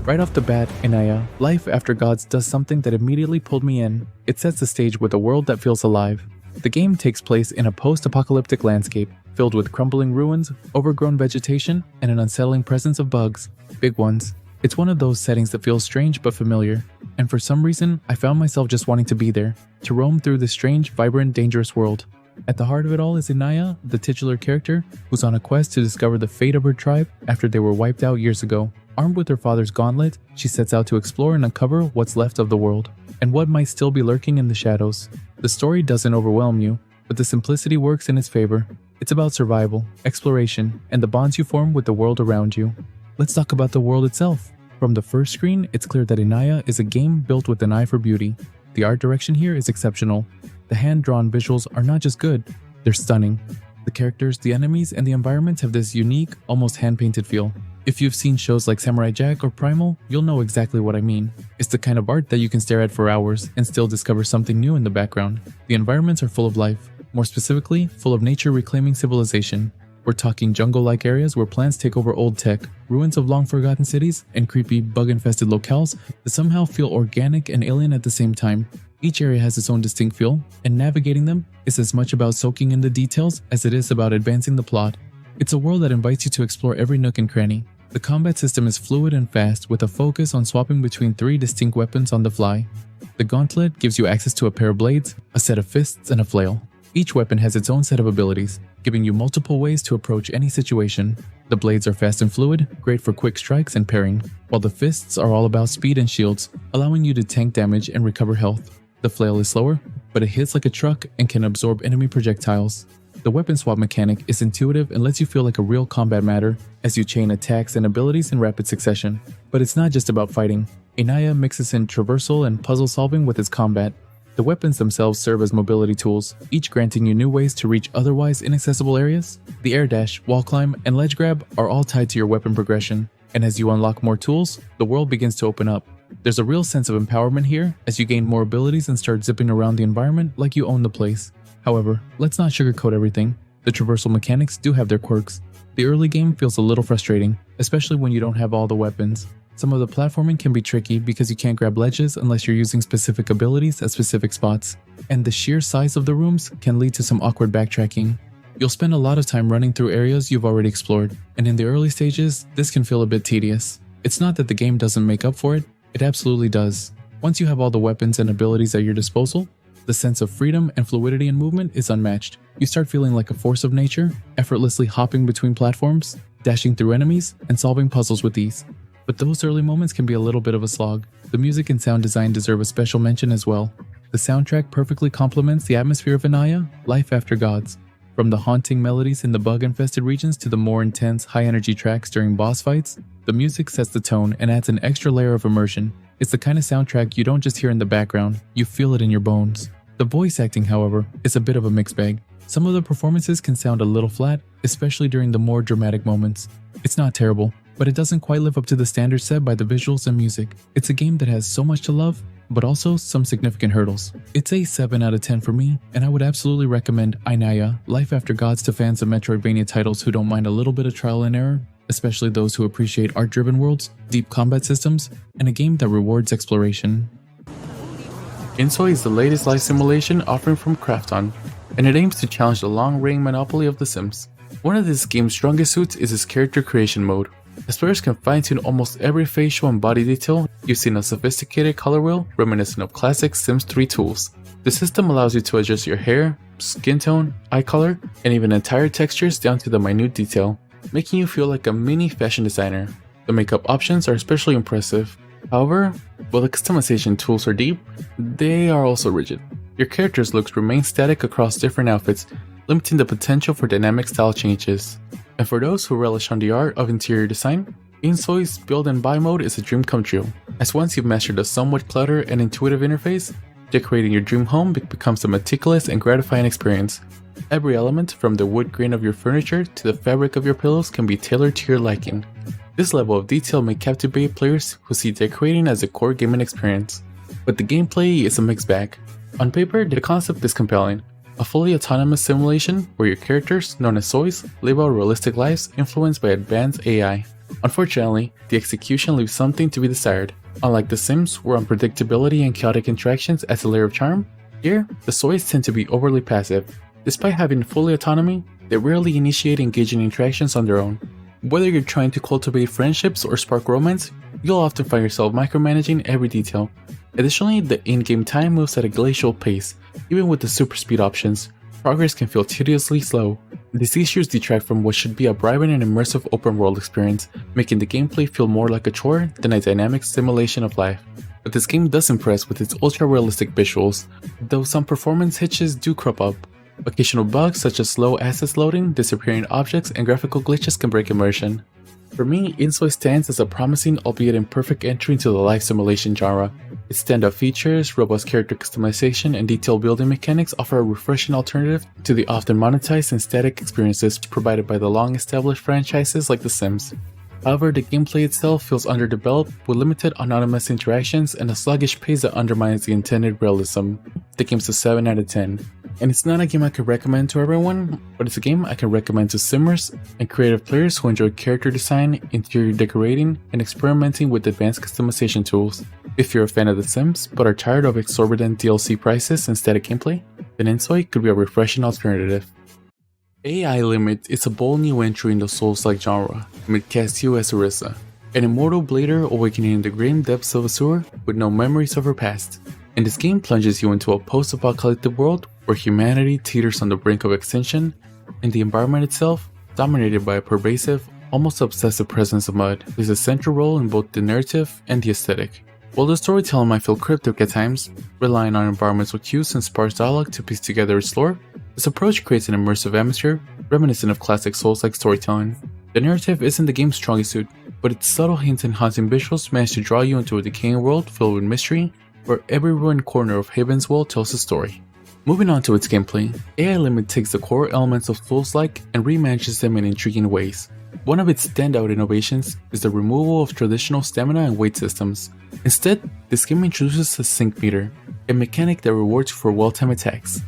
Right off the bat, Inaya, Life After Gods does something that immediately pulled me in. It sets the stage with a world that feels alive. The game takes place in a post-apocalyptic landscape, filled with crumbling ruins, overgrown vegetation, and an unsettling presence of bugs. Big ones. It's one of those settings that feels strange but familiar, and for some reason, I found myself just wanting to be there, to roam through this strange, vibrant, dangerous world. At the heart of it all is Inaya, the titular character, who's on a quest to discover the fate of her tribe after they were wiped out years ago. Armed with her father's gauntlet, she sets out to explore and uncover what's left of the world, and what might still be lurking in the shadows. The story doesn't overwhelm you, but the simplicity works in its favor. It's about survival, exploration, and the bonds you form with the world around you. Let's talk about the world itself. From the first screen, it's clear that Inaya is a game built with an eye for beauty. The art direction here is exceptional. The hand-drawn visuals are not just good, they're stunning. The characters, the enemies, and the environments have this unique, almost hand-painted feel. If you've seen shows like Samurai Jack or Primal, you'll know exactly what I mean. It's the kind of art that you can stare at for hours and still discover something new in the background. The environments are full of life, more specifically, full of nature reclaiming civilization. We're talking jungle-like areas where plants take over old tech, ruins of long-forgotten cities, and creepy, bug-infested locales that somehow feel organic and alien at the same time. Each area has its own distinct feel, and navigating them is as much about soaking in the details as it is about advancing the plot. It's a world that invites you to explore every nook and cranny. The combat system is fluid and fast, with a focus on swapping between 3 distinct weapons on the fly. The gauntlet gives you access to a pair of blades, a set of fists, and a flail. Each weapon has its own set of abilities, giving you multiple ways to approach any situation. The blades are fast and fluid, great for quick strikes and parrying, while the fists are all about speed and shields, allowing you to tank damage and recover health. The flail is slower, but it hits like a truck and can absorb enemy projectiles. The weapon swap mechanic is intuitive and lets you feel like a real combat matter as you chain attacks and abilities in rapid succession. But it's not just about fighting. Inaya mixes in traversal and puzzle solving with its combat. The weapons themselves serve as mobility tools, each granting you new ways to reach otherwise inaccessible areas. The air dash, wall climb, and ledge grab are all tied to your weapon progression, and as you unlock more tools, the world begins to open up. There's a real sense of empowerment here as you gain more abilities and start zipping around the environment like you own the place. However, let's not sugarcoat everything. The traversal mechanics do have their quirks. The early game feels a little frustrating, especially when you don't have all the weapons. Some of the platforming can be tricky because you can't grab ledges unless you're using specific abilities at specific spots, and the sheer size of the rooms can lead to some awkward backtracking. You'll spend a lot of time running through areas you've already explored, and in the early stages, this can feel a bit tedious. It's not that the game doesn't make up for it, it absolutely does. Once you have all the weapons and abilities at your disposal, The sense of freedom and fluidity in movement is unmatched. You start feeling like a force of nature, effortlessly hopping between platforms, dashing through enemies, and solving puzzles with ease. But those early moments can be a little bit of a slog. The music and sound design deserve a special mention as well. The soundtrack perfectly complements the atmosphere of Anaya, Life After Gods. From the haunting melodies in the bug-infested regions to the more intense, high-energy tracks during boss fights, the music sets the tone and adds an extra layer of immersion. It's the kind of soundtrack you don't just hear in the background, you feel it in your bones. The voice acting, however, is a bit of a mixed bag. Some of the performances can sound a little flat, especially during the more dramatic moments. It's not terrible, but it doesn't quite live up to the standards set by the visuals and music. It's a game that has so much to love, but also some significant hurdles. It's a 7 out of 10 for me, and I would absolutely recommend Ainaya, Life After Gods to fans of Metroidvania titles who don't mind a little bit of trial and error, especially those who appreciate art-driven worlds, deep combat systems, and a game that rewards exploration. Insoi is the latest life simulation offering from Krafton, and it aims to challenge the long-reigning monopoly of The Sims. One of this game's strongest suits is its character creation mode, as players can fine-tune almost every facial and body detail using a sophisticated color wheel reminiscent of classic Sims 3 tools. The system allows you to adjust your hair, skin tone, eye color, and even entire textures down to the minute detail, making you feel like a mini fashion designer. The makeup options are especially impressive. However, while the customization tools are deep, they are also rigid. Your character's looks remain static across different outfits, limiting the potential for dynamic style changes. And for those who relish on the art of interior design, Insoi's build and buy mode is a dream come true, as once you've mastered a somewhat cluttered and intuitive interface, decorating your dream home becomes a meticulous and gratifying experience. Every element, from the wood grain of your furniture to the fabric of your pillows, can be tailored to your liking. This level of detail may captivate players who see decorating as a core gaming experience. But the gameplay is a mixed bag. On paper, the concept is compelling. A fully autonomous simulation where your characters, known as Sois, live out realistic lives influenced by advanced AI. Unfortunately, the execution leaves something to be desired. Unlike The Sims, where unpredictability and chaotic interactions adds a layer of charm, here, the Sois tend to be overly passive. Despite having full autonomy, they rarely initiate engaging interactions on their own. Whether you're trying to cultivate friendships or spark romance, you'll often find yourself micromanaging every detail. Additionally, the in-game time moves at a glacial pace. Even with the super speed options, progress can feel tediously slow. These issues detract from what should be a vibrant and immersive open-world experience, making the gameplay feel more like a chore than a dynamic simulation of life. But this game does impress with its ultra-realistic visuals, though some performance hitches do crop up. Occasional bugs such as slow assets loading, disappearing objects, and graphical glitches can break immersion. For me, Insoi stands as a promising, albeit imperfect entry into the life simulation genre. Its standout features, robust character customization, and detailed building mechanics offer a refreshing alternative to the often monetized and static experiences provided by the long-established franchises like The Sims. However, the gameplay itself feels underdeveloped with limited anonymous interactions and a sluggish pace that undermines the intended realism. The game's a 7 out of 10. And it's not a game I could recommend to everyone, but it's a game I can recommend to simmers and creative players who enjoy character design, interior decorating, and experimenting with advanced customization tools. If you're a fan of The Sims, but are tired of exorbitant DLC prices and static gameplay, then Insoi could be a refreshing alternative. AI Limit is a bold new entry in the Souls-like genre, and casts you as Orisa, an immortal blader awakening in the grim depths of a sewer with no memories of her past. And this game plunges you into a post-apocalyptic world where humanity teeters on the brink of extinction, and the environment itself, dominated by a pervasive, almost obsessive presence of mud, plays a central role in both the narrative and the aesthetic. While the storytelling might feel cryptic at times, relying on environmental cues and sparse dialogue to piece together its lore, this approach creates an immersive atmosphere reminiscent of classic Souls-like storytelling. The narrative isn't the game's strongest suit, but its subtle hints and haunting visuals manage to draw you into a decaying world filled with mystery, where every ruined corner of Haven's Well tells a story. Moving on to its gameplay, AI Limit takes the core elements of Souls-like and reimages them in intriguing ways. One of its standout innovations is the removal of traditional stamina and weight systems. Instead, this game introduces a sync meter, a mechanic that rewards you for well-timed attacks.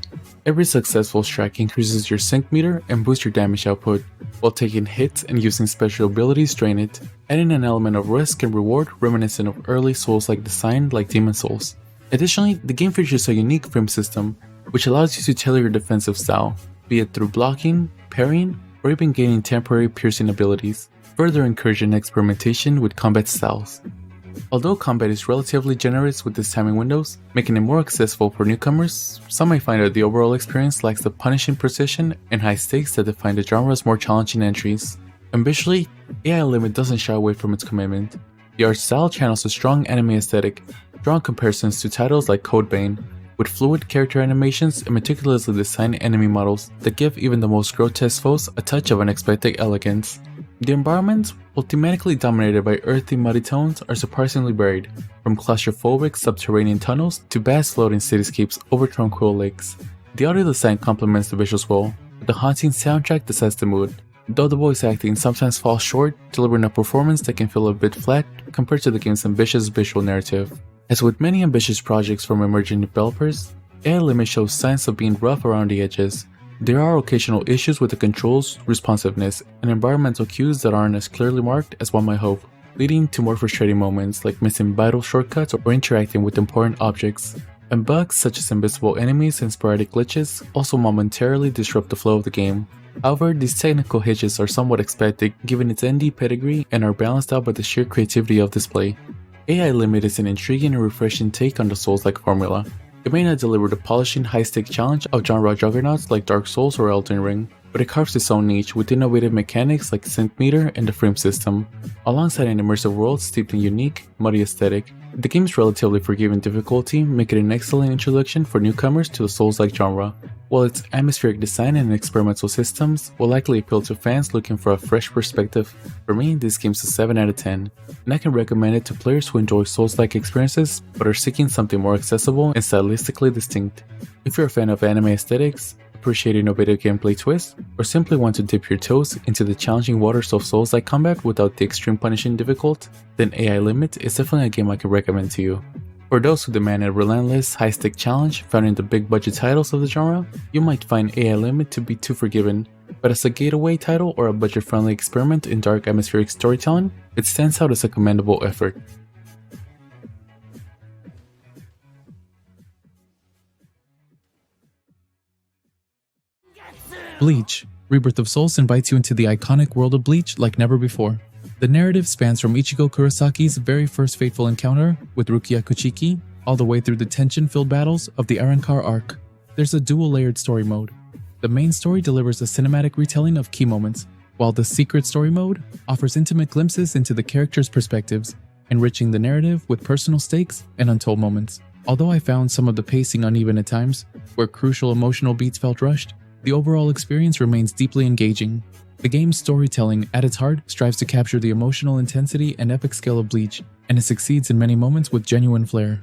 Every successful strike increases your sync meter and boosts your damage output, while taking hits and using special abilities drain it, adding an element of risk and reward reminiscent of early Souls-like design like Demon Souls. Additionally, the game features a unique frame system, which allows you to tailor your defensive style, be it through blocking, parrying, or even gaining temporary piercing abilities, further encouraging experimentation with combat styles. Although combat is relatively generous with its timing windows, making it more accessible for newcomers, some may find that the overall experience lacks the punishing precision and high stakes that define the genre's more challenging entries. And visually, AI Limit doesn't shy away from its commitment. The art style channels a strong anime aesthetic, drawing comparisons to titles like Code Vein, with fluid character animations and meticulously designed enemy models that give even the most grotesque foes a touch of unexpected elegance. The environments, while thematically dominated by earthy muddy tones, are surprisingly varied, from claustrophobic subterranean tunnels to vast floating cityscapes over tranquil lakes. The audio design complements the visuals well, but the haunting soundtrack that sets the mood, though the voice acting sometimes falls short, delivering a performance that can feel a bit flat compared to the game's ambitious visual narrative. As with many ambitious projects from emerging developers, AI Limit shows signs of being rough around the edges. There are occasional issues with the controls, responsiveness, and environmental cues that aren't as clearly marked as one might hope, leading to more frustrating moments like missing vital shortcuts or interacting with important objects. And bugs such as invisible enemies and sporadic glitches also momentarily disrupt the flow of the game. However, these technical hitches are somewhat expected given its ND pedigree and are balanced out by the sheer creativity of this play. AI Limit is an intriguing and refreshing take on the Souls-like formula. It may not deliver the polishing high-stake challenge of genre juggernauts like Dark Souls or Elden Ring, but it carves its own niche with innovative mechanics like Synth Meter and the Frame system, alongside an immersive world steeped in unique, muddy aesthetic. The game's relatively forgiving difficulty make it an excellent introduction for newcomers to the Souls-like genre, while its atmospheric design and experimental systems will likely appeal to fans looking for a fresh perspective. For me, this game's a 7 out of 10, and I can recommend it to players who enjoy Souls-like experiences but are seeking something more accessible and stylistically distinct. If you're a fan of anime aesthetics, appreciate innovative gameplay twists, or simply want to dip your toes into the challenging waters of Souls-like combat without the extreme punishing difficult, then AI Limit is definitely a game I can recommend to you. For those who demand a relentless, high-stake challenge found in the big-budget titles of the genre, you might find AI Limit to be too forgiving, but as a gateway title or a budget-friendly experiment in dark atmospheric storytelling, it stands out as a commendable effort. Bleach. Rebirth of Souls invites you into the iconic world of Bleach like never before. The narrative spans from Ichigo Kurosaki's very first fateful encounter with Rukia Kuchiki all the way through the tension-filled battles of the Arrancar arc. There's a dual-layered story mode. The main story delivers a cinematic retelling of key moments, while the secret story mode offers intimate glimpses into the characters' perspectives, enriching the narrative with personal stakes and untold moments. Although I found some of the pacing uneven at times, where crucial emotional beats felt rushed, the overall experience remains deeply engaging. The game's storytelling, at its heart, strives to capture the emotional intensity and epic scale of Bleach, and it succeeds in many moments with genuine flair.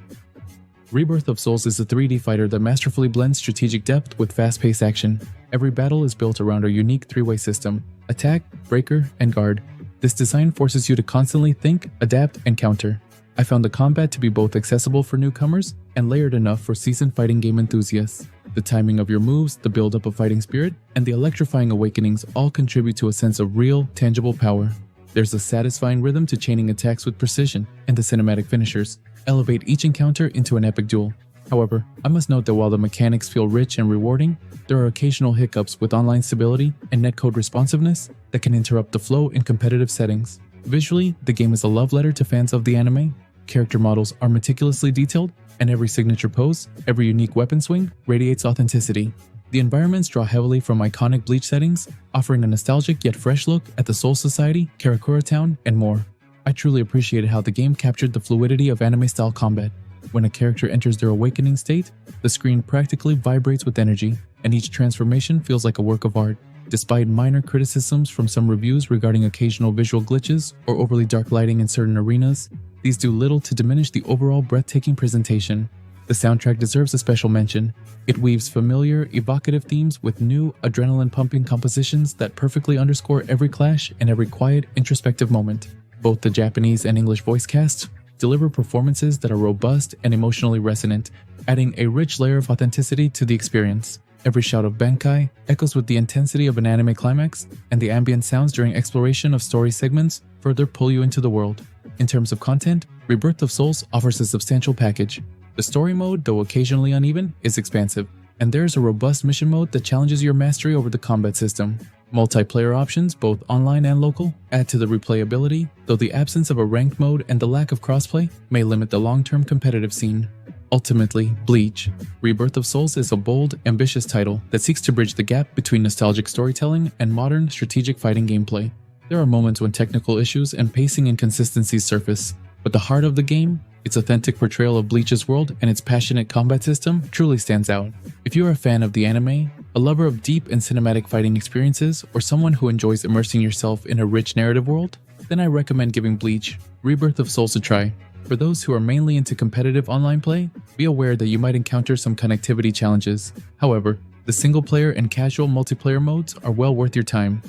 Rebirth of Souls is a 3D fighter that masterfully blends strategic depth with fast-paced action. Every battle is built around a unique three-way system: attack, breaker, and guard. This design forces you to constantly think, adapt, and counter. I found the combat to be both accessible for newcomers and layered enough for seasoned fighting game enthusiasts. The timing of your moves, the build-up of fighting spirit, and the electrifying awakenings all contribute to a sense of real, tangible power. There's a satisfying rhythm to chaining attacks with precision, and the cinematic finishers elevate each encounter into an epic duel. However, I must note that while the mechanics feel rich and rewarding, there are occasional hiccups with online stability and netcode responsiveness that can interrupt the flow in competitive settings. Visually, the game is a love letter to fans of the anime. Character models are meticulously detailed, and every signature pose, every unique weapon swing, radiates authenticity. The environments draw heavily from iconic Bleach settings, offering a nostalgic yet fresh look at the Soul Society, Karakura Town, and more. I truly appreciated how the game captured the fluidity of anime-style combat. When a character enters their awakening state, the screen practically vibrates with energy, and each transformation feels like a work of art. Despite minor criticisms from some reviews regarding occasional visual glitches or overly dark lighting in certain arenas, these do little to diminish the overall breathtaking presentation. The soundtrack deserves a special mention. It weaves familiar, evocative themes with new, adrenaline-pumping compositions that perfectly underscore every clash and every quiet, introspective moment. Both the Japanese and English voice casts deliver performances that are robust and emotionally resonant, adding a rich layer of authenticity to the experience. Every shout of Bankai echoes with the intensity of an anime climax, and the ambient sounds during exploration of story segments further pull you into the world. In terms of content, Rebirth of Souls offers a substantial package. The story mode, though occasionally uneven, is expansive, And there's a robust mission mode that challenges your mastery over the combat system. Multiplayer options, both online and local, add to the replayability, though the absence of a ranked mode and the lack of crossplay may limit the long-term competitive scene. Ultimately, Bleach: Rebirth of Souls is a bold, ambitious title that seeks to bridge the gap between nostalgic storytelling and modern, strategic fighting gameplay. There are moments when technical issues and pacing inconsistencies surface, but the heart of the game, its authentic portrayal of Bleach's world and its passionate combat system, truly stands out. If you are a fan of the anime, a lover of deep and cinematic fighting experiences, or someone who enjoys immersing yourself in a rich narrative world, then I recommend giving Bleach: Rebirth of Souls a try. For those who are mainly into competitive online play, be aware that you might encounter some connectivity challenges. However, the single-player and casual multiplayer modes are well worth your time.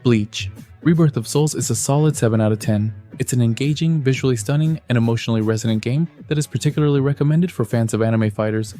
Bleach: Rebirth of Souls is a solid 7 out of 10. It's an engaging, visually stunning, and emotionally resonant game that is particularly recommended for fans of anime fighters.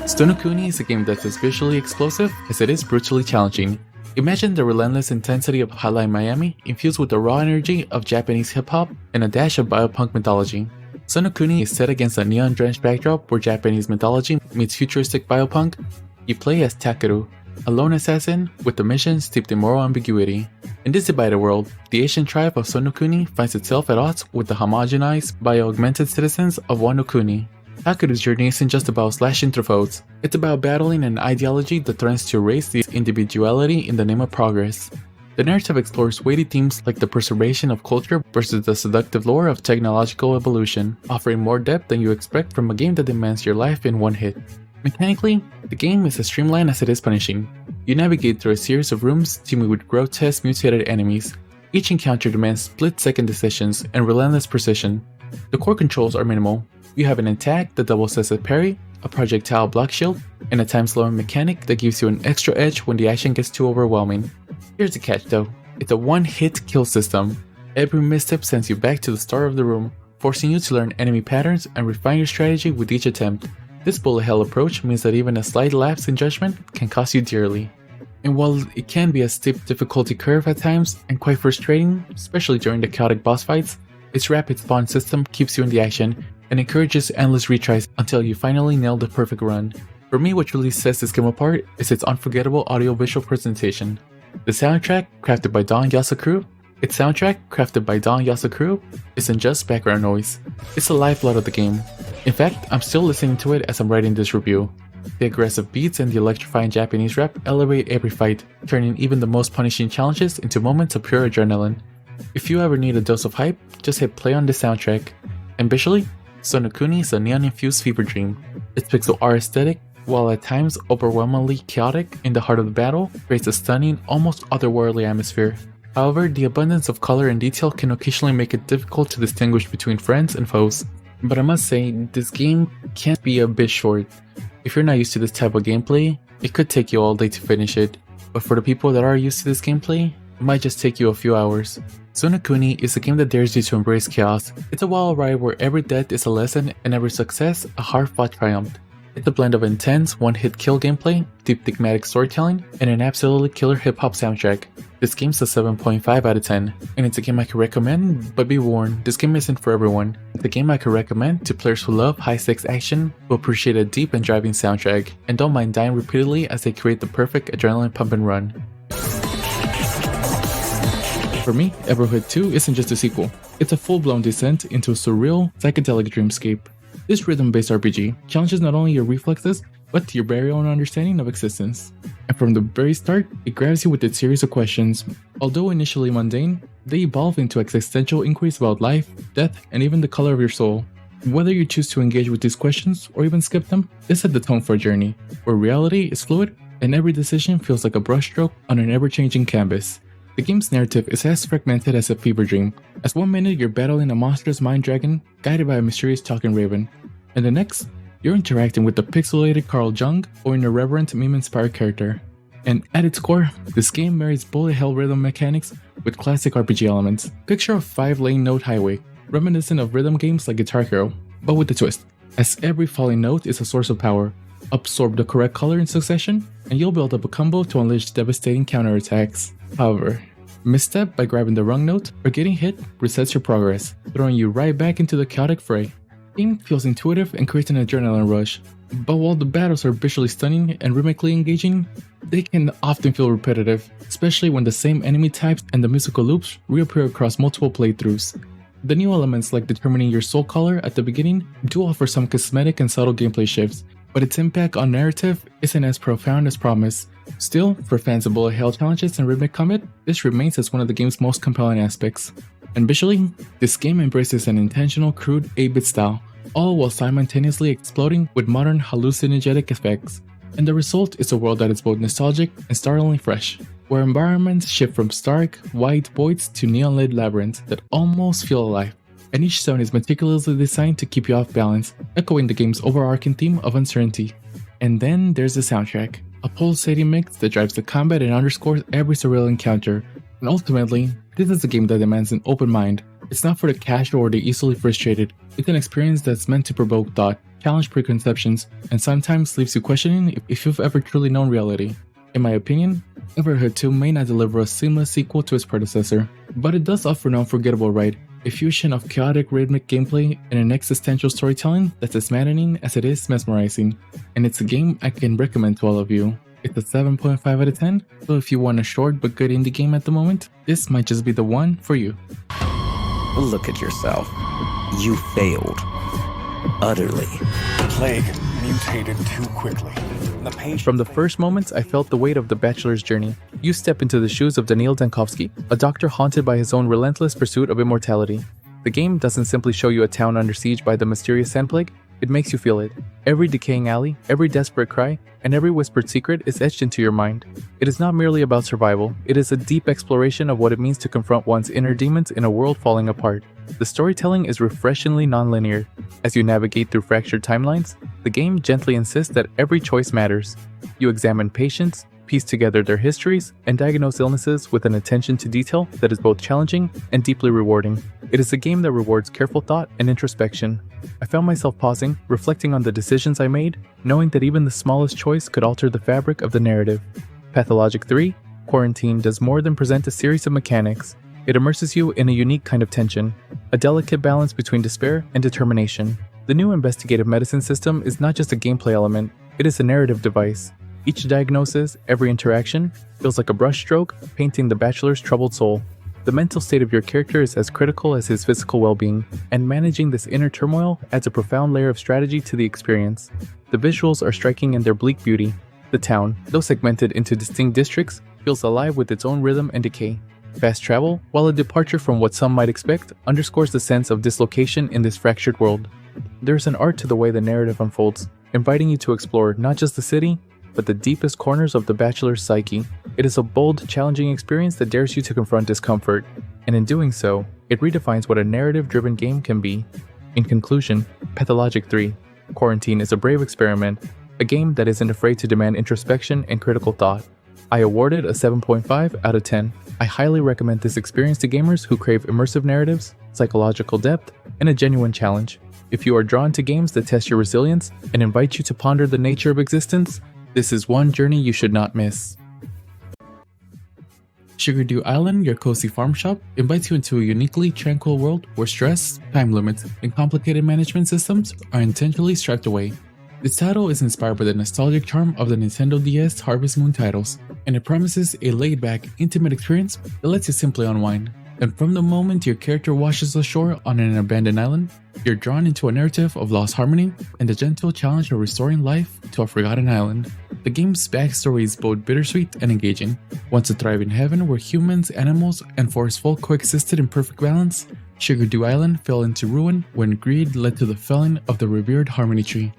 Stone no Kuni is a game that's as visually explosive as it is brutally challenging. Imagine the relentless intensity of Hotline Miami infused with the raw energy of Japanese hip-hop and a dash of biopunk mythology. Stone no Kuni is set against a neon-drenched backdrop where Japanese mythology meets futuristic biopunk. You play as Takeru, a lone assassin with a mission steeped in moral ambiguity. In this divided world, the Asian tribe of Stone no Kuni finds itself at odds with the homogenized, bio-augmented citizens of Wano Kuni. Takeru's journey isn't just about slashing through foes, it's about battling an ideology that threatens to erase the individuality in the name of progress. The narrative explores weighty themes like the preservation of culture versus the seductive lure of technological evolution, offering more depth than you expect from a game that demands your life in one hit. Mechanically, the game is as streamlined as it is punishing. You navigate through a series of rooms teeming with grotesque mutated enemies. Each encounter demands split-second decisions and relentless precision. The core controls are minimal. You have an attack that doubles as a parry, a projectile block shield, and a time-slowing mechanic that gives you an extra edge when the action gets too overwhelming. Here's the catch though, it's a one-hit kill system. Every misstep sends you back to the start of the room, forcing you to learn enemy patterns and refine your strategy with each attempt. This bullet hell approach means that even a slight lapse in judgment can cost you dearly. And while it can be a steep difficulty curve at times and quite frustrating, especially during the chaotic boss fights, its rapid spawn system keeps you in the action and encourages endless retries until you finally nail the perfect run. For me, what really sets this game apart is its unforgettable audio-visual presentation. The soundtrack, crafted by Don Yasukuro, isn't just background noise. It's the lifeblood of the game. In fact, I'm still listening to it as I'm writing this review. The aggressive beats and the electrifying Japanese rap elevate every fight, turning even the most punishing challenges into moments of pure adrenaline. If you ever need a dose of hype, just hit play on the soundtrack. And visually, Stone no Kuni is a neon-infused fever dream. Its pixel art aesthetic, while at times overwhelmingly chaotic in the heart of the battle, creates a stunning, almost otherworldly atmosphere. However, the abundance of color and detail can occasionally make it difficult to distinguish between friends and foes. But I must say, this game can be a bit short. If you're not used to this type of gameplay, it could take you all day to finish it. But for the people that are used to this gameplay, it might just take you a few hours. Stone no Kuni is a game that dares you to embrace chaos. It's a wild ride where every death is a lesson and every success a hard-fought triumph. It's a blend of intense, one-hit kill gameplay, deep thematic storytelling, and an absolutely killer hip-hop soundtrack. This game's a 7.5 out of 10, and it's a game I can recommend, but be warned, this game isn't for everyone. It's a game I can recommend to players who love high-stakes action, who appreciate a deep and driving soundtrack, and don't mind dying repeatedly as they create the perfect adrenaline pump and run. For me, Everhood 2 isn't just a sequel, it's a full-blown descent into a surreal, psychedelic dreamscape. This rhythm-based RPG challenges not only your reflexes, but your very own understanding of existence. And from the very start, it grabs you with its series of questions. Although initially mundane, they evolve into existential inquiries about life, death, and even the color of your soul. Whether you choose to engage with these questions or even skip them, they set the tone for a journey, where reality is fluid and every decision feels like a brushstroke on an ever-changing canvas. The game's narrative is as fragmented as a fever dream, as one minute you're battling a monstrous mind dragon guided by a mysterious talking raven, and the next, you're interacting with the pixelated Carl Jung or an irreverent meme-inspired character. And at its core, this game marries bullet hell rhythm mechanics with classic RPG elements. Picture a 5-lane note highway, reminiscent of rhythm games like Guitar Hero, but with a twist, as every falling note is a source of power. Absorb the correct color in succession, and you'll build up a combo to unleash devastating counterattacks. However, misstep by grabbing the wrong note or getting hit resets your progress, throwing you right back into the chaotic fray. The game feels intuitive and creates an adrenaline rush, but while the battles are visually stunning and rhythmically engaging, they can often feel repetitive, especially when the same enemy types and the musical loops reappear across multiple playthroughs. The new elements like determining your soul color at the beginning do offer some cosmetic and subtle gameplay shifts, but its impact on narrative isn't as profound as promised. Still, for fans of bullet hell challenges and rhythmic combat, this remains as one of the game's most compelling aspects. And visually, this game embraces an intentional, crude 8-bit style, all while simultaneously exploding with modern hallucinogenic effects. And the result is a world that is both nostalgic and startlingly fresh, where environments shift from stark, white voids to neon-lit labyrinths that almost feel alive. And each zone is meticulously designed to keep you off balance, echoing the game's overarching theme of uncertainty. And then there's the soundtrack, a pulsating mix that drives the combat and underscores every surreal encounter. And ultimately, this is a game that demands an open mind. It's not for the casual or the easily frustrated. It's an experience that's meant to provoke thought, challenge preconceptions, and sometimes leaves you questioning if you've ever truly known reality. In my opinion, Everhood 2 may not deliver a seamless sequel to its predecessor, but it does offer an unforgettable ride, a fusion of chaotic rhythmic gameplay and an existential storytelling that's as maddening as it is mesmerizing. And it's a game I can recommend to all of you. It's a 7.5 out of 10, so if you want a short but good indie game at the moment, this might just be the one for you. Look at yourself. You failed. Utterly. The plague mutated too quickly. From the first moments, I felt the weight of the bachelor's journey. You step into the shoes of Daniil Dankovsky, a doctor haunted by his own relentless pursuit of immortality. The game doesn't simply show you a town under siege by the mysterious sand plague, it makes you feel it. Every decaying alley, every desperate cry, and every whispered secret is etched into your mind. It is not merely about survival, it is a deep exploration of what it means to confront one's inner demons in a world falling apart. The storytelling is refreshingly non-linear. As you navigate through fractured timelines, the game gently insists that every choice matters. You examine patients, piece together their histories, and diagnose illnesses with an attention to detail that is both challenging and deeply rewarding. It is a game that rewards careful thought and introspection. I found myself pausing, reflecting on the decisions I made, knowing that even the smallest choice could alter the fabric of the narrative. Pathologic 3, Quarantine does more than present a series of mechanics. It immerses you in a unique kind of tension, a delicate balance between despair and determination. The new investigative medicine system is not just a gameplay element, it is a narrative device. Each diagnosis, every interaction, feels like a brushstroke painting the bachelor's troubled soul. The mental state of your character is as critical as his physical well-being, and managing this inner turmoil adds a profound layer of strategy to the experience. The visuals are striking in their bleak beauty. The town, though segmented into distinct districts, feels alive with its own rhythm and decay. Fast travel, while a departure from what some might expect, underscores the sense of dislocation in this fractured world. There's an art to the way the narrative unfolds, inviting you to explore not just the city, but the deepest corners of the bachelor's psyche. It is a bold, challenging experience that dares you to confront discomfort, and in doing so, it redefines what a narrative-driven game can be. In conclusion, Pathologic 3, Quarantine is a brave experiment, a game that isn't afraid to demand introspection and critical thought. I awarded a 7.5 out of 10. I highly recommend this experience to gamers who crave immersive narratives, psychological depth, and a genuine challenge. If you are drawn to games that test your resilience and invite you to ponder the nature of existence, this is one journey you should not miss. Sugardew Island, your cozy farm shop, invites you into a uniquely tranquil world where stress, time limits, and complicated management systems are intentionally stripped away. This title is inspired by the nostalgic charm of the Nintendo DS Harvest Moon titles, and it promises a laid-back, intimate experience that lets you simply unwind. And from the moment your character washes ashore on an abandoned island, you're drawn into a narrative of lost harmony and the gentle challenge of restoring life to a forgotten island. The game's backstory is both bittersweet and engaging. Once a thriving heaven where humans, animals, and forest folk coexisted in perfect balance, Sugardew Island fell into ruin when greed led to the felling of the revered Harmony Tree.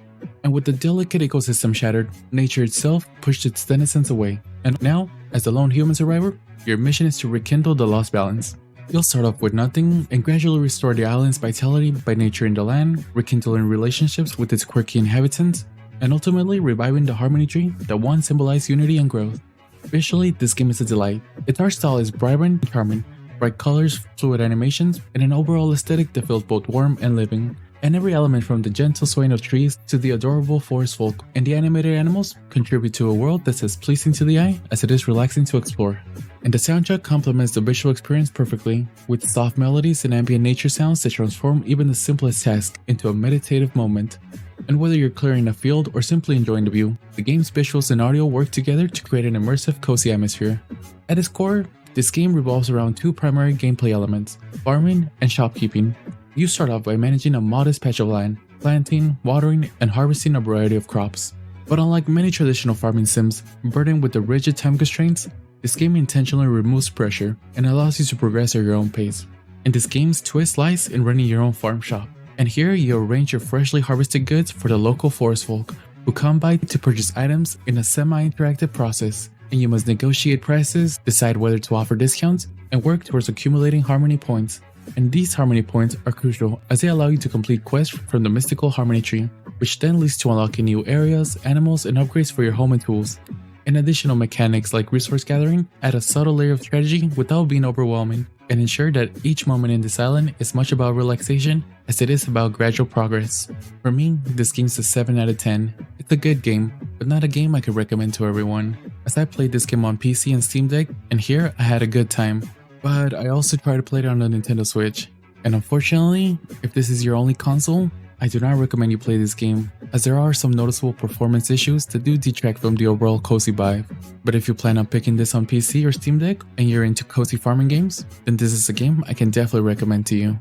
And with the delicate ecosystem shattered, nature itself pushed its denizens away. And now, as the lone human survivor, your mission is to rekindle the lost balance. You'll start off with nothing and gradually restore the island's vitality by nurturing the land, rekindling relationships with its quirky inhabitants, and ultimately reviving the Harmony Tree that once symbolized unity and growth. Visually, this game is a delight. Its art style is vibrant and charming, bright colors, fluid animations, and an overall aesthetic that feels both warm and living. And every element from the gentle swaying of trees to the adorable forest folk and the animated animals contribute to a world that's as pleasing to the eye as it is relaxing to explore. And the soundtrack complements the visual experience perfectly, with soft melodies and ambient nature sounds that transform even the simplest task into a meditative moment. And whether you're clearing a field or simply enjoying the view, the game's visuals and audio work together to create an immersive, cozy atmosphere. At its core, this game revolves around two primary gameplay elements, farming and shopkeeping. You start off by managing a modest patch of land, planting, watering, and harvesting a variety of crops. But unlike many traditional farming sims burdened with the rigid time constraints, this game intentionally removes pressure and allows you to progress at your own pace. And this game's twist lies in running your own farm shop. And here you arrange your freshly harvested goods for the local forest folk, who come by to purchase items in a semi-interactive process, and you must negotiate prices, decide whether to offer discounts, and work towards accumulating harmony points. And these harmony points are crucial as they allow you to complete quests from the mystical harmony tree, which then leads to unlocking new areas, animals, and upgrades for your home and tools. And additional mechanics like resource gathering add a subtle layer of strategy without being overwhelming, and ensure that each moment in this island is much about relaxation as it is about gradual progress. For me, this game's a 7 out of 10. It's a good game, but not a game I could recommend to everyone, as I played this game on PC and Steam Deck, and here I had a good time. But I also tried to play it on the Nintendo Switch, and unfortunately, if this is your only console, I do not recommend you play this game, as there are some noticeable performance issues that do detract from the overall cozy vibe. But if you plan on picking this on PC or Steam Deck, and you're into cozy farming games, then this is a game I can definitely recommend to you.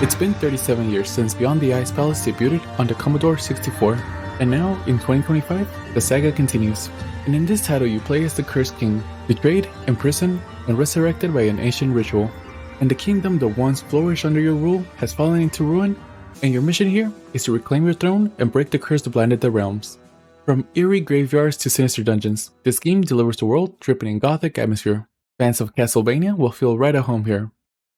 It's been 37 years since Beyond the Ice Palace debuted on the Commodore 64, and now, in 2025, the saga continues. And in this title you play as the Cursed King, betrayed, imprisoned, and resurrected by an ancient ritual. And the kingdom that once flourished under your rule has fallen into ruin, and your mission here is to reclaim your throne and break the curse that blinded the realms. From eerie graveyards to sinister dungeons, this game delivers a world dripping in gothic atmosphere. Fans of Castlevania will feel right at home here.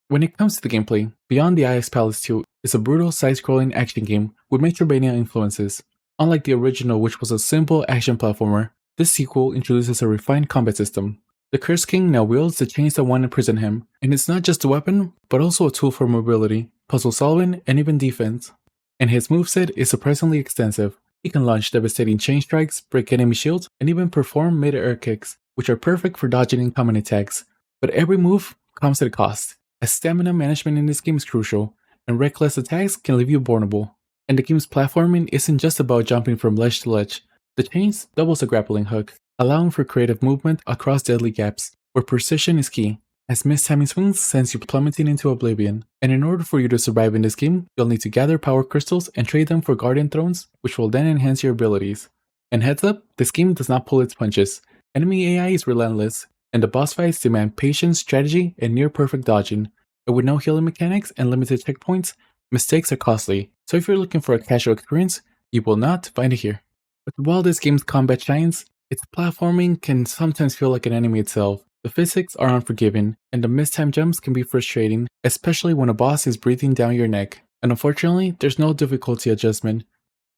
When it comes to the gameplay, Beyond the Ice Palace 2 is a brutal side-scrolling action game with Metroidvania influences. Unlike the original, which was a simple action platformer, this sequel introduces a refined combat system. The Cursed King now wields the chains that once imprisoned him, and it's not just a weapon, but also a tool for mobility, puzzle solving, and even defense. And his moveset is surprisingly extensive. He can launch devastating chain strikes, break enemy shields, and even perform mid-air kicks, which are perfect for dodging incoming attacks. But every move comes at a cost, as stamina management in this game is crucial, and reckless attacks can leave you vulnerable. And the game's platforming isn't just about jumping from ledge to ledge. The chains doubles a grappling hook, allowing for creative movement across deadly gaps, where precision is key, as mistiming swings sends you plummeting into oblivion. And in order for you to survive in this game, you'll need to gather power crystals and trade them for guardian thrones, which will then enhance your abilities. And heads up, this game does not pull its punches. Enemy AI is relentless, and the boss fights demand patience, strategy, and near-perfect dodging. And with no healing mechanics and limited checkpoints, mistakes are costly, so if you're looking for a casual experience, you will not find it here. But while this game's combat shines, its platforming can sometimes feel like an enemy itself. The physics are unforgiving, and the mistimed jumps can be frustrating, especially when a boss is breathing down your neck. And unfortunately, there's no difficulty adjustment.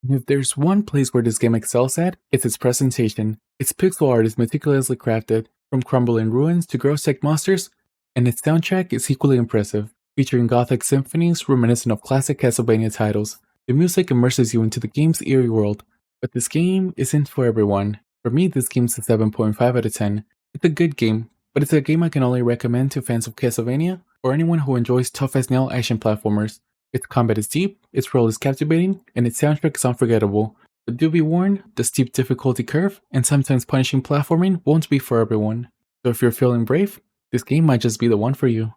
And if there's one place where this game excels at, it's its presentation. Its pixel art is meticulously crafted, from crumbling ruins to grotesque monsters, and its soundtrack is equally impressive, featuring gothic symphonies reminiscent of classic Castlevania titles. The music immerses you into the game's eerie world, but this game isn't for everyone. For me, this game's a 7.5 out of 10. It's a good game, but it's a game I can only recommend to fans of Castlevania or anyone who enjoys tough-as-nail action platformers. Its combat is deep, its role is captivating, and its soundtrack is unforgettable. But do be warned, the steep difficulty curve and sometimes punishing platforming won't be for everyone. So if you're feeling brave, this game might just be the one for you.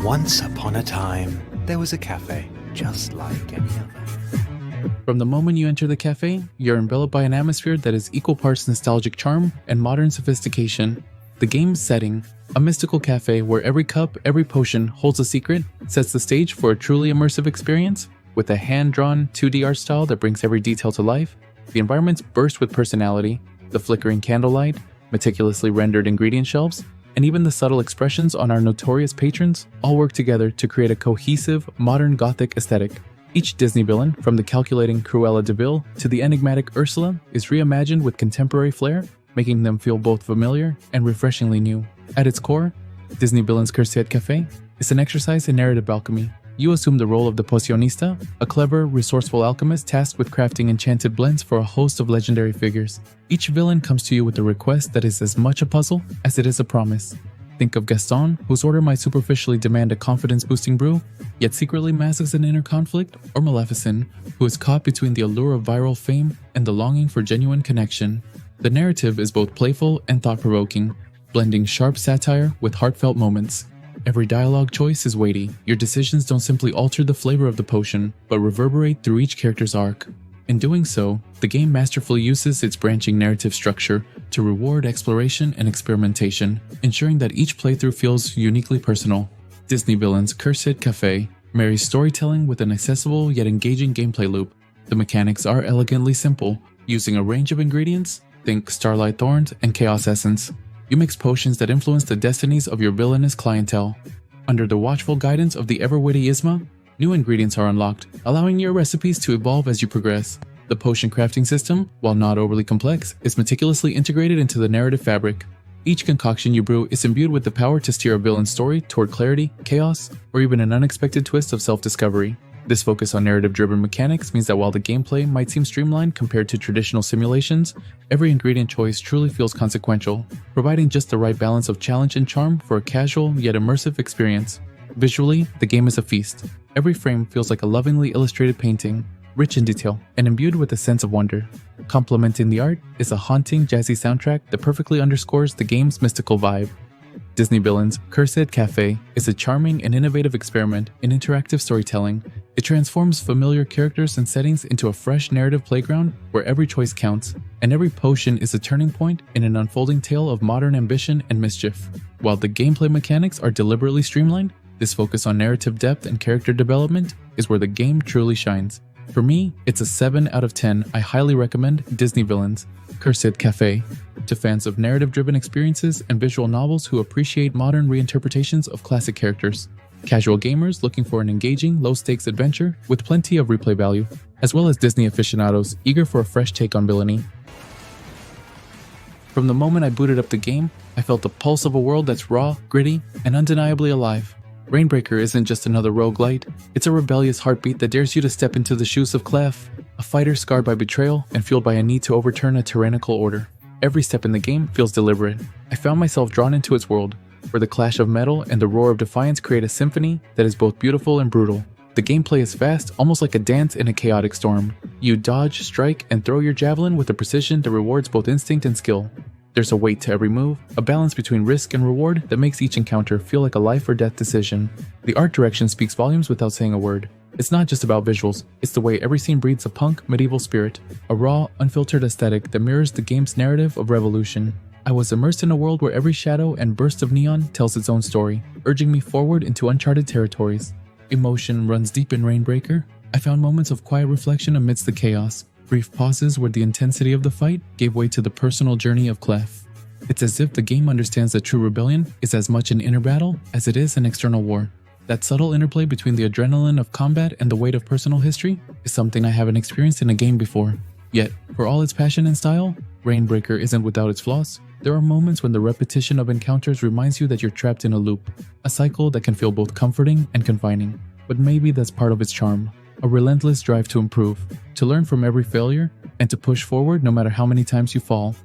Once upon a time, there was a cafe, just like any other. From the moment you enter the cafe, you're enveloped by an atmosphere that is equal parts nostalgic charm and modern sophistication. The game's setting, a mystical cafe where every cup, every potion holds a secret, sets the stage for a truly immersive experience. With a hand-drawn 2D art style that brings every detail to life, the environments burst with personality. The flickering candlelight, meticulously rendered ingredient shelves, and even the subtle expressions on our notorious patrons all work together to create a cohesive, modern gothic aesthetic. Each Disney villain, from the calculating Cruella de Vil to the enigmatic Ursula, is reimagined with contemporary flair, making them feel both familiar and refreshingly new. At its core, Disney Villains Cursed Cafe is an exercise in narrative alchemy, You assume the role of the Pocionista, a clever, resourceful alchemist tasked with crafting enchanted blends for a host of legendary figures. Each villain comes to you with a request that is as much a puzzle as it is a promise. Think of Gaston, whose order might superficially demand a confidence-boosting brew, yet secretly masks an inner conflict, or Maleficent, who is caught between the allure of viral fame and the longing for genuine connection. The narrative is both playful and thought-provoking, blending sharp satire with heartfelt moments. Every dialogue choice is weighty. Your decisions don't simply alter the flavor of the potion, but reverberate through each character's arc. In doing so, the game masterfully uses its branching narrative structure to reward exploration and experimentation, ensuring that each playthrough feels uniquely personal. Disney Villains Cursed Cafe marries storytelling with an accessible yet engaging gameplay loop. The mechanics are elegantly simple, using a range of ingredients, think Starlight Thorns and Chaos Essence. You mix potions that influence the destinies of your villainous clientele. Under the watchful guidance of the ever-witty Isma, new ingredients are unlocked, allowing your recipes to evolve as you progress. The potion crafting system, while not overly complex, is meticulously integrated into the narrative fabric. Each concoction you brew is imbued with the power to steer a villain's story toward clarity, chaos, or even an unexpected twist of self-discovery. This focus on narrative-driven mechanics means that while the gameplay might seem streamlined compared to traditional simulations, every ingredient choice truly feels consequential, providing just the right balance of challenge and charm for a casual yet immersive experience. Visually, the game is a feast. Every frame feels like a lovingly illustrated painting, rich in detail and imbued with a sense of wonder. Complementing the art is a haunting, jazzy soundtrack that perfectly underscores the game's mystical vibe. Disney Villains Cursed Cafe is a charming and innovative experiment in interactive storytelling. It transforms familiar characters and settings into a fresh narrative playground where every choice counts, and every potion is a turning point in an unfolding tale of modern ambition and mischief. While the gameplay mechanics are deliberately streamlined, this focus on narrative depth and character development is where the game truly shines. For me, it's a 7 out of 10. I highly recommend Disney Villains Cursed Cafe to fans of narrative-driven experiences and visual novels who appreciate modern reinterpretations of classic characters. Casual gamers looking for an engaging, low-stakes adventure with plenty of replay value, as well as Disney aficionados eager for a fresh take on villainy. From the moment I booted up the game, I felt the pulse of a world that's raw, gritty, and undeniably alive. Rainbreaker isn't just another roguelite, it's a rebellious heartbeat that dares you to step into the shoes of Clef, a fighter scarred by betrayal and fueled by a need to overturn a tyrannical order. Every step in the game feels deliberate. I found myself drawn into its world, where the clash of metal and the roar of defiance create a symphony that is both beautiful and brutal. The gameplay is fast, almost like a dance in a chaotic storm. You dodge, strike, and throw your javelin with a precision that rewards both instinct and skill. There's a weight to every move, a balance between risk and reward that makes each encounter feel like a life or death decision. The art direction speaks volumes without saying a word. It's not just about visuals, it's the way every scene breathes a punk, medieval spirit, a raw, unfiltered aesthetic that mirrors the game's narrative of revolution. I was immersed in a world where every shadow and burst of neon tells its own story, urging me forward into uncharted territories. Emotion runs deep in Rainbreaker. I found moments of quiet reflection amidst the chaos, brief pauses where the intensity of the fight gave way to the personal journey of Clef. It's as if the game understands that true rebellion is as much an inner battle as it is an external war. That subtle interplay between the adrenaline of combat and the weight of personal history is something I haven't experienced in a game before. Yet, for all its passion and style, Rainbreaker isn't without its flaws. There are moments when the repetition of encounters reminds you that you're trapped in a loop, a cycle that can feel both comforting and confining. But maybe that's part of its charm. A relentless drive to improve, to learn from every failure, and to push forward no matter how many times you fall.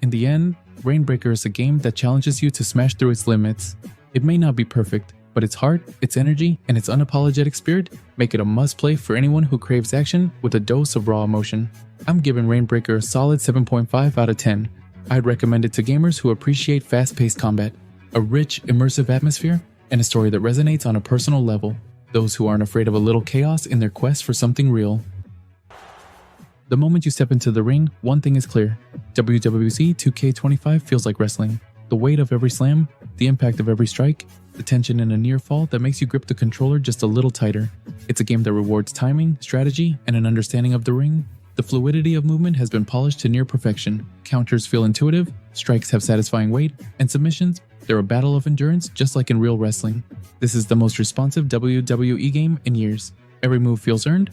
In the end, Rainbreaker is a game that challenges you to smash through its limits. It may not be perfect, but its heart, its energy, and its unapologetic spirit make it a must-play for anyone who craves action with a dose of raw emotion. I'm giving Rainbreaker a solid 7.5 out of 10. I'd recommend it to gamers who appreciate fast-paced combat, a rich, immersive atmosphere, and a story that resonates on a personal level. Those who aren't afraid of a little chaos in their quest for something real. The moment you step into the ring, one thing is clear. WWC 2K25 feels like wrestling. The weight of every slam, the impact of every strike, the tension in a near fall that makes you grip the controller just a little tighter. It's a game that rewards timing, strategy, and an understanding of the ring. The fluidity of movement has been polished to near perfection. Counters feel intuitive, strikes have satisfying weight, and submissions, they're a battle of endurance just like in real wrestling. This is the most responsive WWE game in years. Every move feels earned.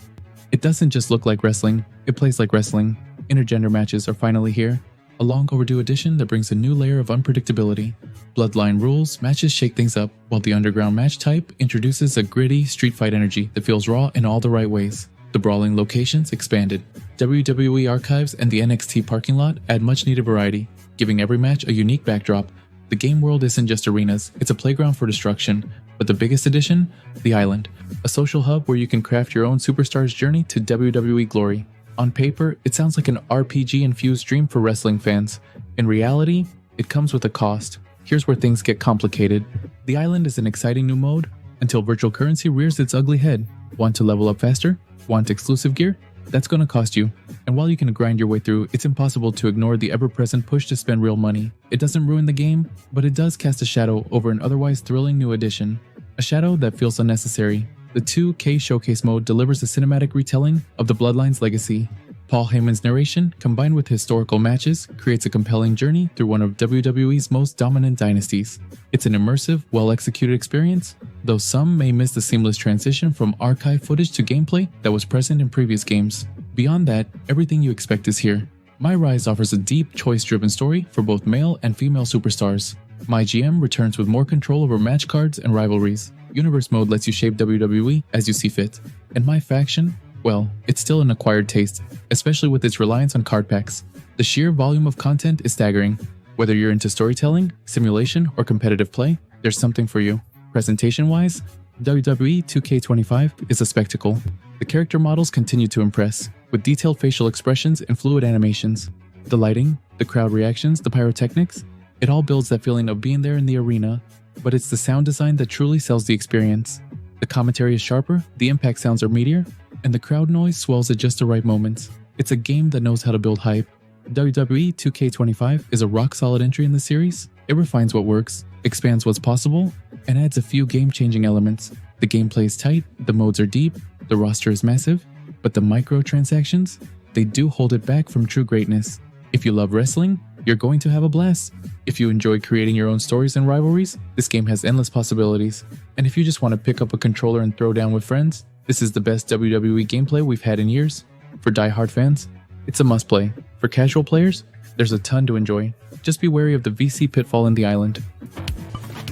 It doesn't just look like wrestling, it plays like wrestling. Intergender matches are finally here. a long overdue addition that brings a new layer of unpredictability. Bloodline rules matches shake things up, while the underground match type introduces a gritty street fight energy that feels raw in all the right ways. The brawling locations expanded. WWE Archives and the NXT parking lot add much needed variety, giving every match a unique backdrop. The game world isn't just arenas, it's a playground for destruction. But the biggest addition? The Island, a social hub where you can craft your own superstar's journey to WWE glory. On paper, it sounds like an RPG-infused dream for wrestling fans. In reality, it comes with a cost. Here's where things get complicated. The Island is an exciting new mode until virtual currency rears its ugly head. Want to level up faster? Want exclusive gear? That's going to cost you. And while you can grind your way through, it's impossible to ignore the ever-present push to spend real money. It doesn't ruin the game, but it does cast a shadow over an otherwise thrilling new addition. A shadow that feels unnecessary. The 2K Showcase mode delivers a cinematic retelling of the Bloodlines legacy. Paul Heyman's narration, combined with historical matches, creates a compelling journey through one of WWE's most dominant dynasties. It's an immersive, well-executed experience, though some may miss the seamless transition from archive footage to gameplay that was present in previous games. Beyond that, everything you expect is here. My Rise offers a deep, choice-driven story for both male and female superstars. My GM returns with more control over match cards and rivalries. Universe Mode lets you shape WWE as you see fit. And My Faction? Well, it's still an acquired taste, especially with its reliance on card packs. The sheer volume of content is staggering. Whether you're into storytelling, simulation, or competitive play, there's something for you. Presentation-wise, WWE 2K25 is a spectacle. The character models continue to impress, with detailed facial expressions and fluid animations. The lighting, the crowd reactions, the pyrotechnics, it all builds that feeling of being there in the arena, but it's the sound design that truly sells the experience. The commentary is sharper, the impact sounds are meatier, and the crowd noise swells at just the right moments. It's a game that knows how to build hype. WWE 2K25 is a rock-solid entry in the series. It refines what works, expands what's possible, and adds a few game-changing elements. The gameplay is tight, the modes are deep, the roster is massive, but the microtransactions, they do hold it back from true greatness. If you love wrestling, you're going to have a blast. If you enjoy creating your own stories and rivalries, this game has endless possibilities. And if you just want to pick up a controller and throw down with friends, this is the best WWE gameplay we've had in years. For die-hard fans, it's a must-play. For casual players, there's a ton to enjoy. Just be wary of the VC pitfall in the Island.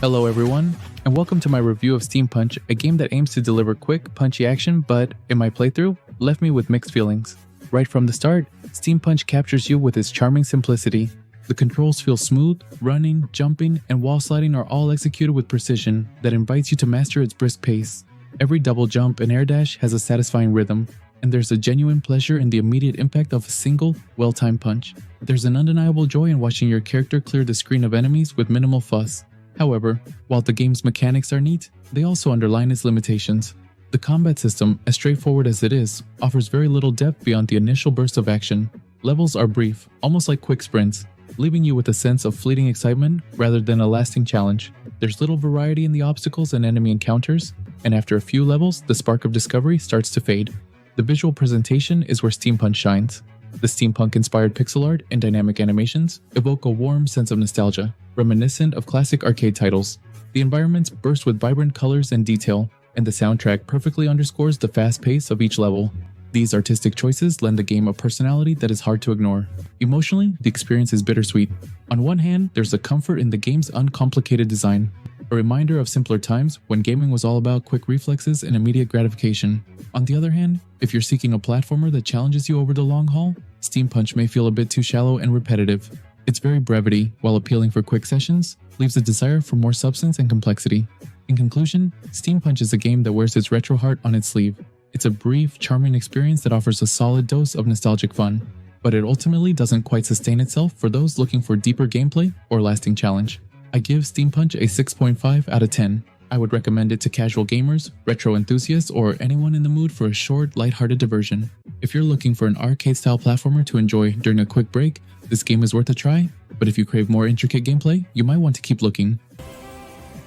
Hello everyone, and welcome to my review of Steam Punch, a game that aims to deliver quick, punchy action, but, in my playthrough, left me with mixed feelings. Right from the start, Steam Punch captures you with its charming simplicity. The controls feel smooth, running, jumping, and wall sliding are all executed with precision that invites you to master its brisk pace. Every double jump and air dash has a satisfying rhythm, and there's a genuine pleasure in the immediate impact of a single, well-timed punch. There's an undeniable joy in watching your character clear the screen of enemies with minimal fuss. However, while the game's mechanics are neat, they also underline its limitations. The combat system, as straightforward as it is, offers very little depth beyond the initial burst of action. Levels are brief, almost like quick sprints, leaving you with a sense of fleeting excitement rather than a lasting challenge. There's little variety in the obstacles and enemy encounters, and after a few levels, the spark of discovery starts to fade. The visual presentation is where Steam Punch shines. The steampunk-inspired pixel art and dynamic animations evoke a warm sense of nostalgia, reminiscent of classic arcade titles. The environments burst with vibrant colors and detail, and the soundtrack perfectly underscores the fast pace of each level. These artistic choices lend the game a personality that is hard to ignore. Emotionally, the experience is bittersweet. On one hand, there's a comfort in the game's uncomplicated design, a reminder of simpler times when gaming was all about quick reflexes and immediate gratification. On the other hand, if you're seeking a platformer that challenges you over the long haul, Steam Punch may feel a bit too shallow and repetitive. Its very brevity, while appealing for quick sessions, leaves a desire for more substance and complexity. In conclusion, Steam Punch is a game that wears its retro heart on its sleeve. It's a brief, charming experience that offers a solid dose of nostalgic fun, but it ultimately doesn't quite sustain itself for those looking for deeper gameplay or lasting challenge. I give Steam Punch a 6.5 out of 10. I would recommend it to casual gamers, retro enthusiasts, or anyone in the mood for a short, lighthearted diversion. If you're looking for an arcade-style platformer to enjoy during a quick break, this game is worth a try, but if you crave more intricate gameplay, you might want to keep looking.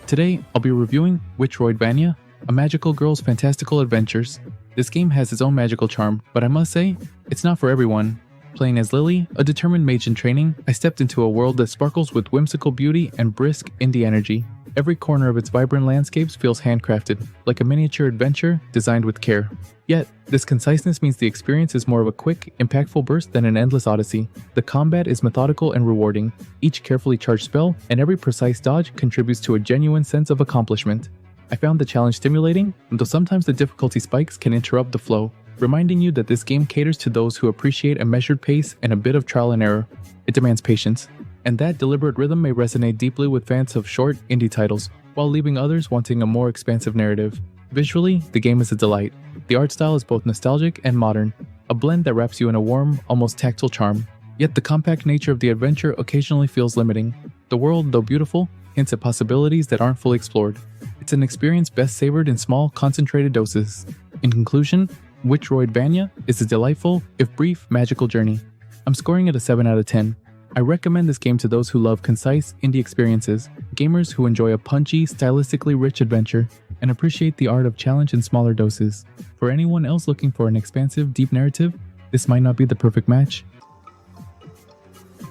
Today, I'll be reviewing Witchroydvania, a magical girl's fantastical adventures. This game has its own magical charm, but I must say, it's not for everyone. Playing as Lily, a determined mage in training, I stepped into a world that sparkles with whimsical beauty and brisk indie energy. Every corner of its vibrant landscapes feels handcrafted, like a miniature adventure designed with care. Yet, this conciseness means the experience is more of a quick, impactful burst than an endless odyssey. The combat is methodical and rewarding, each carefully charged spell and every precise dodge contributes to a genuine sense of accomplishment. I found the challenge stimulating, though sometimes the difficulty spikes can interrupt the flow, reminding you that this game caters to those who appreciate a measured pace and a bit of trial and error. It demands patience, and that deliberate rhythm may resonate deeply with fans of short, indie titles, while leaving others wanting a more expansive narrative. Visually, the game is a delight. The art style is both nostalgic and modern, a blend that wraps you in a warm, almost tactile charm. Yet the compact nature of the adventure occasionally feels limiting. The world, though beautiful, hints at possibilities that aren't fully explored. It's an experience best savored in small, concentrated doses. In conclusion, Witchroydvania is a delightful, if brief, magical journey. I'm scoring it a 7 out of 10. I recommend this game to those who love concise, indie experiences, gamers who enjoy a punchy, stylistically rich adventure, and appreciate the art of challenge in smaller doses. For anyone else looking for an expansive, deep narrative, this might not be the perfect match.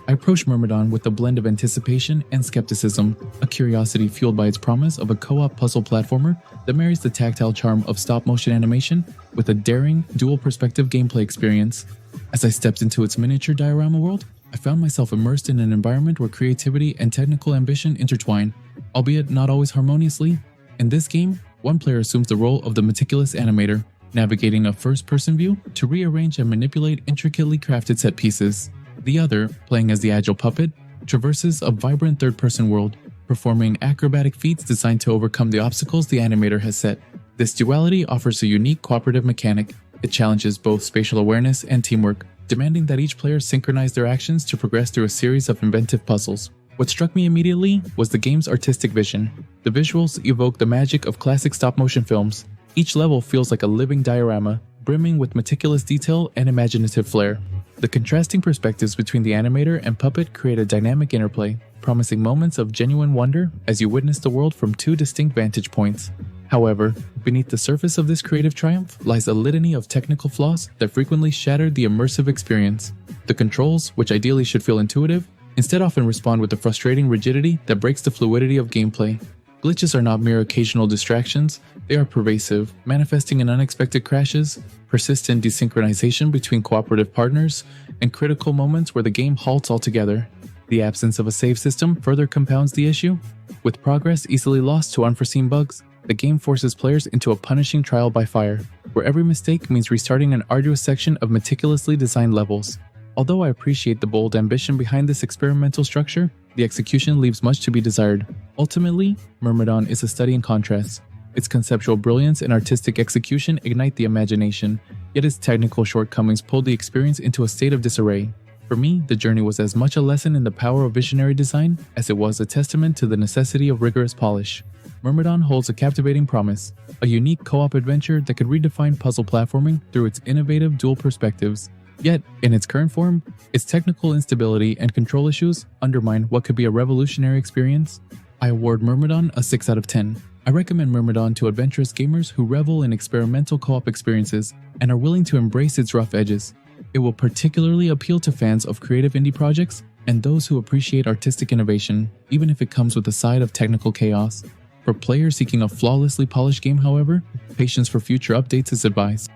I approached Myrmidon with a blend of anticipation and skepticism, a curiosity fueled by its promise of a co-op puzzle platformer that marries the tactile charm of stop-motion animation with a daring, dual-perspective gameplay experience. As I stepped into its miniature diorama world, I found myself immersed in an environment where creativity and technical ambition intertwine, albeit not always harmoniously. In this game, one player assumes the role of the meticulous animator, navigating a first-person view to rearrange and manipulate intricately crafted set pieces. The other, playing as the agile puppet, traverses a vibrant third-person world, performing acrobatic feats designed to overcome the obstacles the animator has set. This duality offers a unique cooperative mechanic. It challenges both spatial awareness and teamwork, demanding that each player synchronize their actions to progress through a series of inventive puzzles. What struck me immediately was the game's artistic vision. The visuals evoke the magic of classic stop-motion films. Each level feels like a living diorama, brimming with meticulous detail and imaginative flair. The contrasting perspectives between the animator and puppet create a dynamic interplay, promising moments of genuine wonder as you witness the world from two distinct vantage points. However, beneath the surface of this creative triumph lies a litany of technical flaws that frequently shatter the immersive experience. The controls, which ideally should feel intuitive, instead often respond with a frustrating rigidity that breaks the fluidity of gameplay. Glitches are not mere occasional distractions, they are pervasive, manifesting in unexpected crashes, persistent desynchronization between cooperative partners, and critical moments where the game halts altogether. The absence of a save system further compounds the issue. With progress easily lost to unforeseen bugs, the game forces players into a punishing trial by fire, where every mistake means restarting an arduous section of meticulously designed levels. Although I appreciate the bold ambition behind this experimental structure, the execution leaves much to be desired. Ultimately, Myrmidon is a study in contrast. Its conceptual brilliance and artistic execution ignite the imagination, yet its technical shortcomings pull the experience into a state of disarray. For me, the journey was as much a lesson in the power of visionary design as it was a testament to the necessity of rigorous polish. Myrmidon holds a captivating promise, a unique co-op adventure that could redefine puzzle platforming through its innovative dual perspectives. Yet, in its current form, its technical instability and control issues undermine what could be a revolutionary experience. I award Myrmidon a 6 out of 10. I recommend Myrmidon to adventurous gamers who revel in experimental co-op experiences and are willing to embrace its rough edges. It will particularly appeal to fans of creative indie projects and those who appreciate artistic innovation, even if it comes with a side of technical chaos. For players seeking a flawlessly polished game, however, patience for future updates is advised.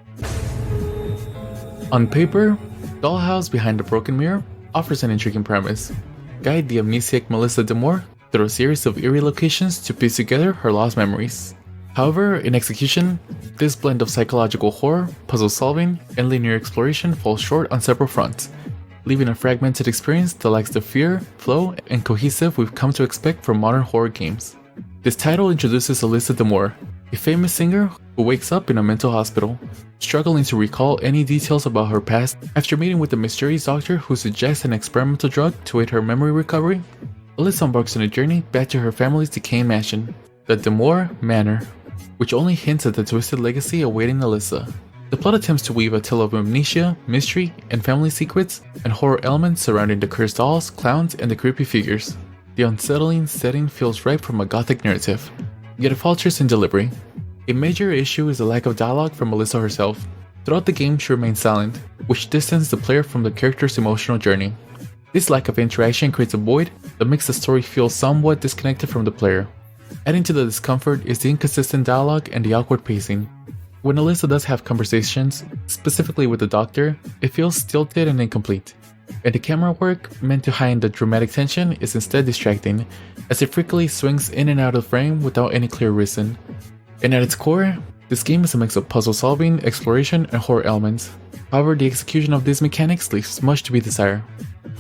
On paper, Dollhouse Behind the Broken Mirror offers an intriguing premise. Guide the amnesiac Melissa D'Amour through a series of eerie locations to piece together her lost memories. However, in execution, this blend of psychological horror, puzzle solving, and linear exploration falls short on several fronts, leaving a fragmented experience that lacks the fear, flow, and cohesive we've come to expect from modern horror games. This title introduces Alyssa D'Amour, a famous singer who wakes up in a mental hospital, struggling to recall any details about her past after meeting with a mysterious doctor who suggests an experimental drug to aid her memory recovery. Alyssa embarks on a journey back to her family's decaying mansion, the D'Amour Manor, which only hints at the twisted legacy awaiting Alyssa. The plot attempts to weave a tale of amnesia, mystery, and family secrets, and horror elements surrounding the cursed dolls, clowns, and the creepy figures. The unsettling setting feels ripe from a gothic narrative, yet it falters in delivery. A major issue is the lack of dialogue from Alyssa herself. Throughout the game, she remains silent, which distances the player from the character's emotional journey. This lack of interaction creates a void that makes the story feel somewhat disconnected from the player. Adding to the discomfort is the inconsistent dialogue and the awkward pacing. When Alyssa does have conversations, specifically with the doctor, it feels stilted and incomplete. And the camera work, meant to heighten the dramatic tension, is instead distracting, as it frequently swings in and out of frame without any clear reason. And at its core, this game is a mix of puzzle solving, exploration, and horror elements. However, the execution of these mechanics leaves much to be desired.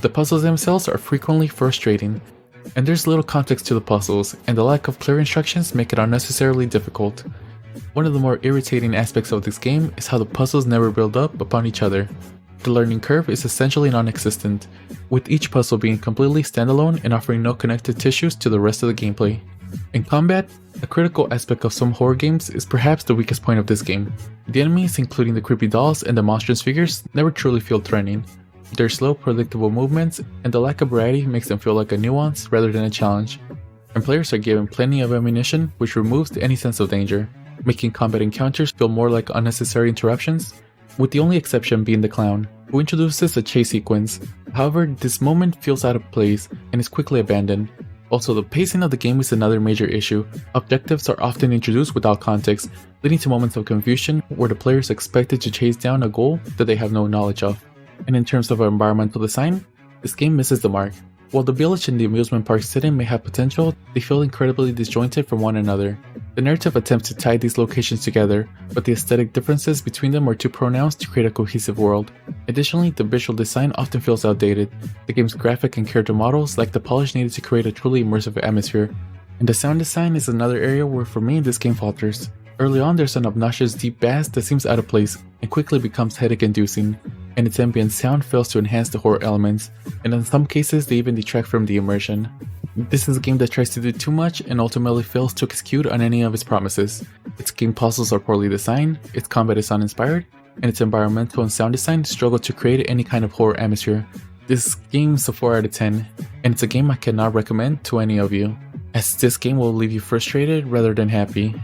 The puzzles themselves are frequently frustrating, and there's little context to the puzzles, and the lack of clear instructions make it unnecessarily difficult. One of the more irritating aspects of this game is how the puzzles never build up upon each other. The learning curve is essentially non-existent, with each puzzle being completely standalone and offering no connective tissues to the rest of the gameplay. In combat, a critical aspect of some horror games is perhaps the weakest point of this game. The enemies, including the creepy dolls and the monstrous figures, never truly feel threatening. Their slow, predictable movements and the lack of variety makes them feel like a nuance rather than a challenge. And players are given plenty of ammunition, which removes any sense of danger, making combat encounters feel more like unnecessary interruptions, with the only exception being the clown, who introduces a chase sequence. However, this moment feels out of place and is quickly abandoned. Also, the pacing of the game is another major issue. Objectives are often introduced without context, leading to moments of confusion where the player is expected to chase down a goal that they have no knowledge of. And in terms of environmental design, this game misses the mark. While the village and the amusement park setting may have potential, they feel incredibly disjointed from one another. The narrative attempts to tie these locations together, but the aesthetic differences between them are too pronounced to create a cohesive world. Additionally, the visual design often feels outdated. The game's graphic and character models lack the polish needed to create a truly immersive atmosphere. And the sound design is another area where for me this game falters. Early on, there's an obnoxious deep bass that seems out of place and quickly becomes headache-inducing, and its ambient sound fails to enhance the horror elements, and in some cases they even detract from the immersion. This is a game that tries to do too much and ultimately fails to execute on any of its promises. Its game puzzles are poorly designed, its combat is uninspired, and its environmental and sound design struggle to create any kind of horror atmosphere. This game is a 4 out of 10, and it's a game I cannot recommend to any of you, as this game will leave you frustrated rather than happy.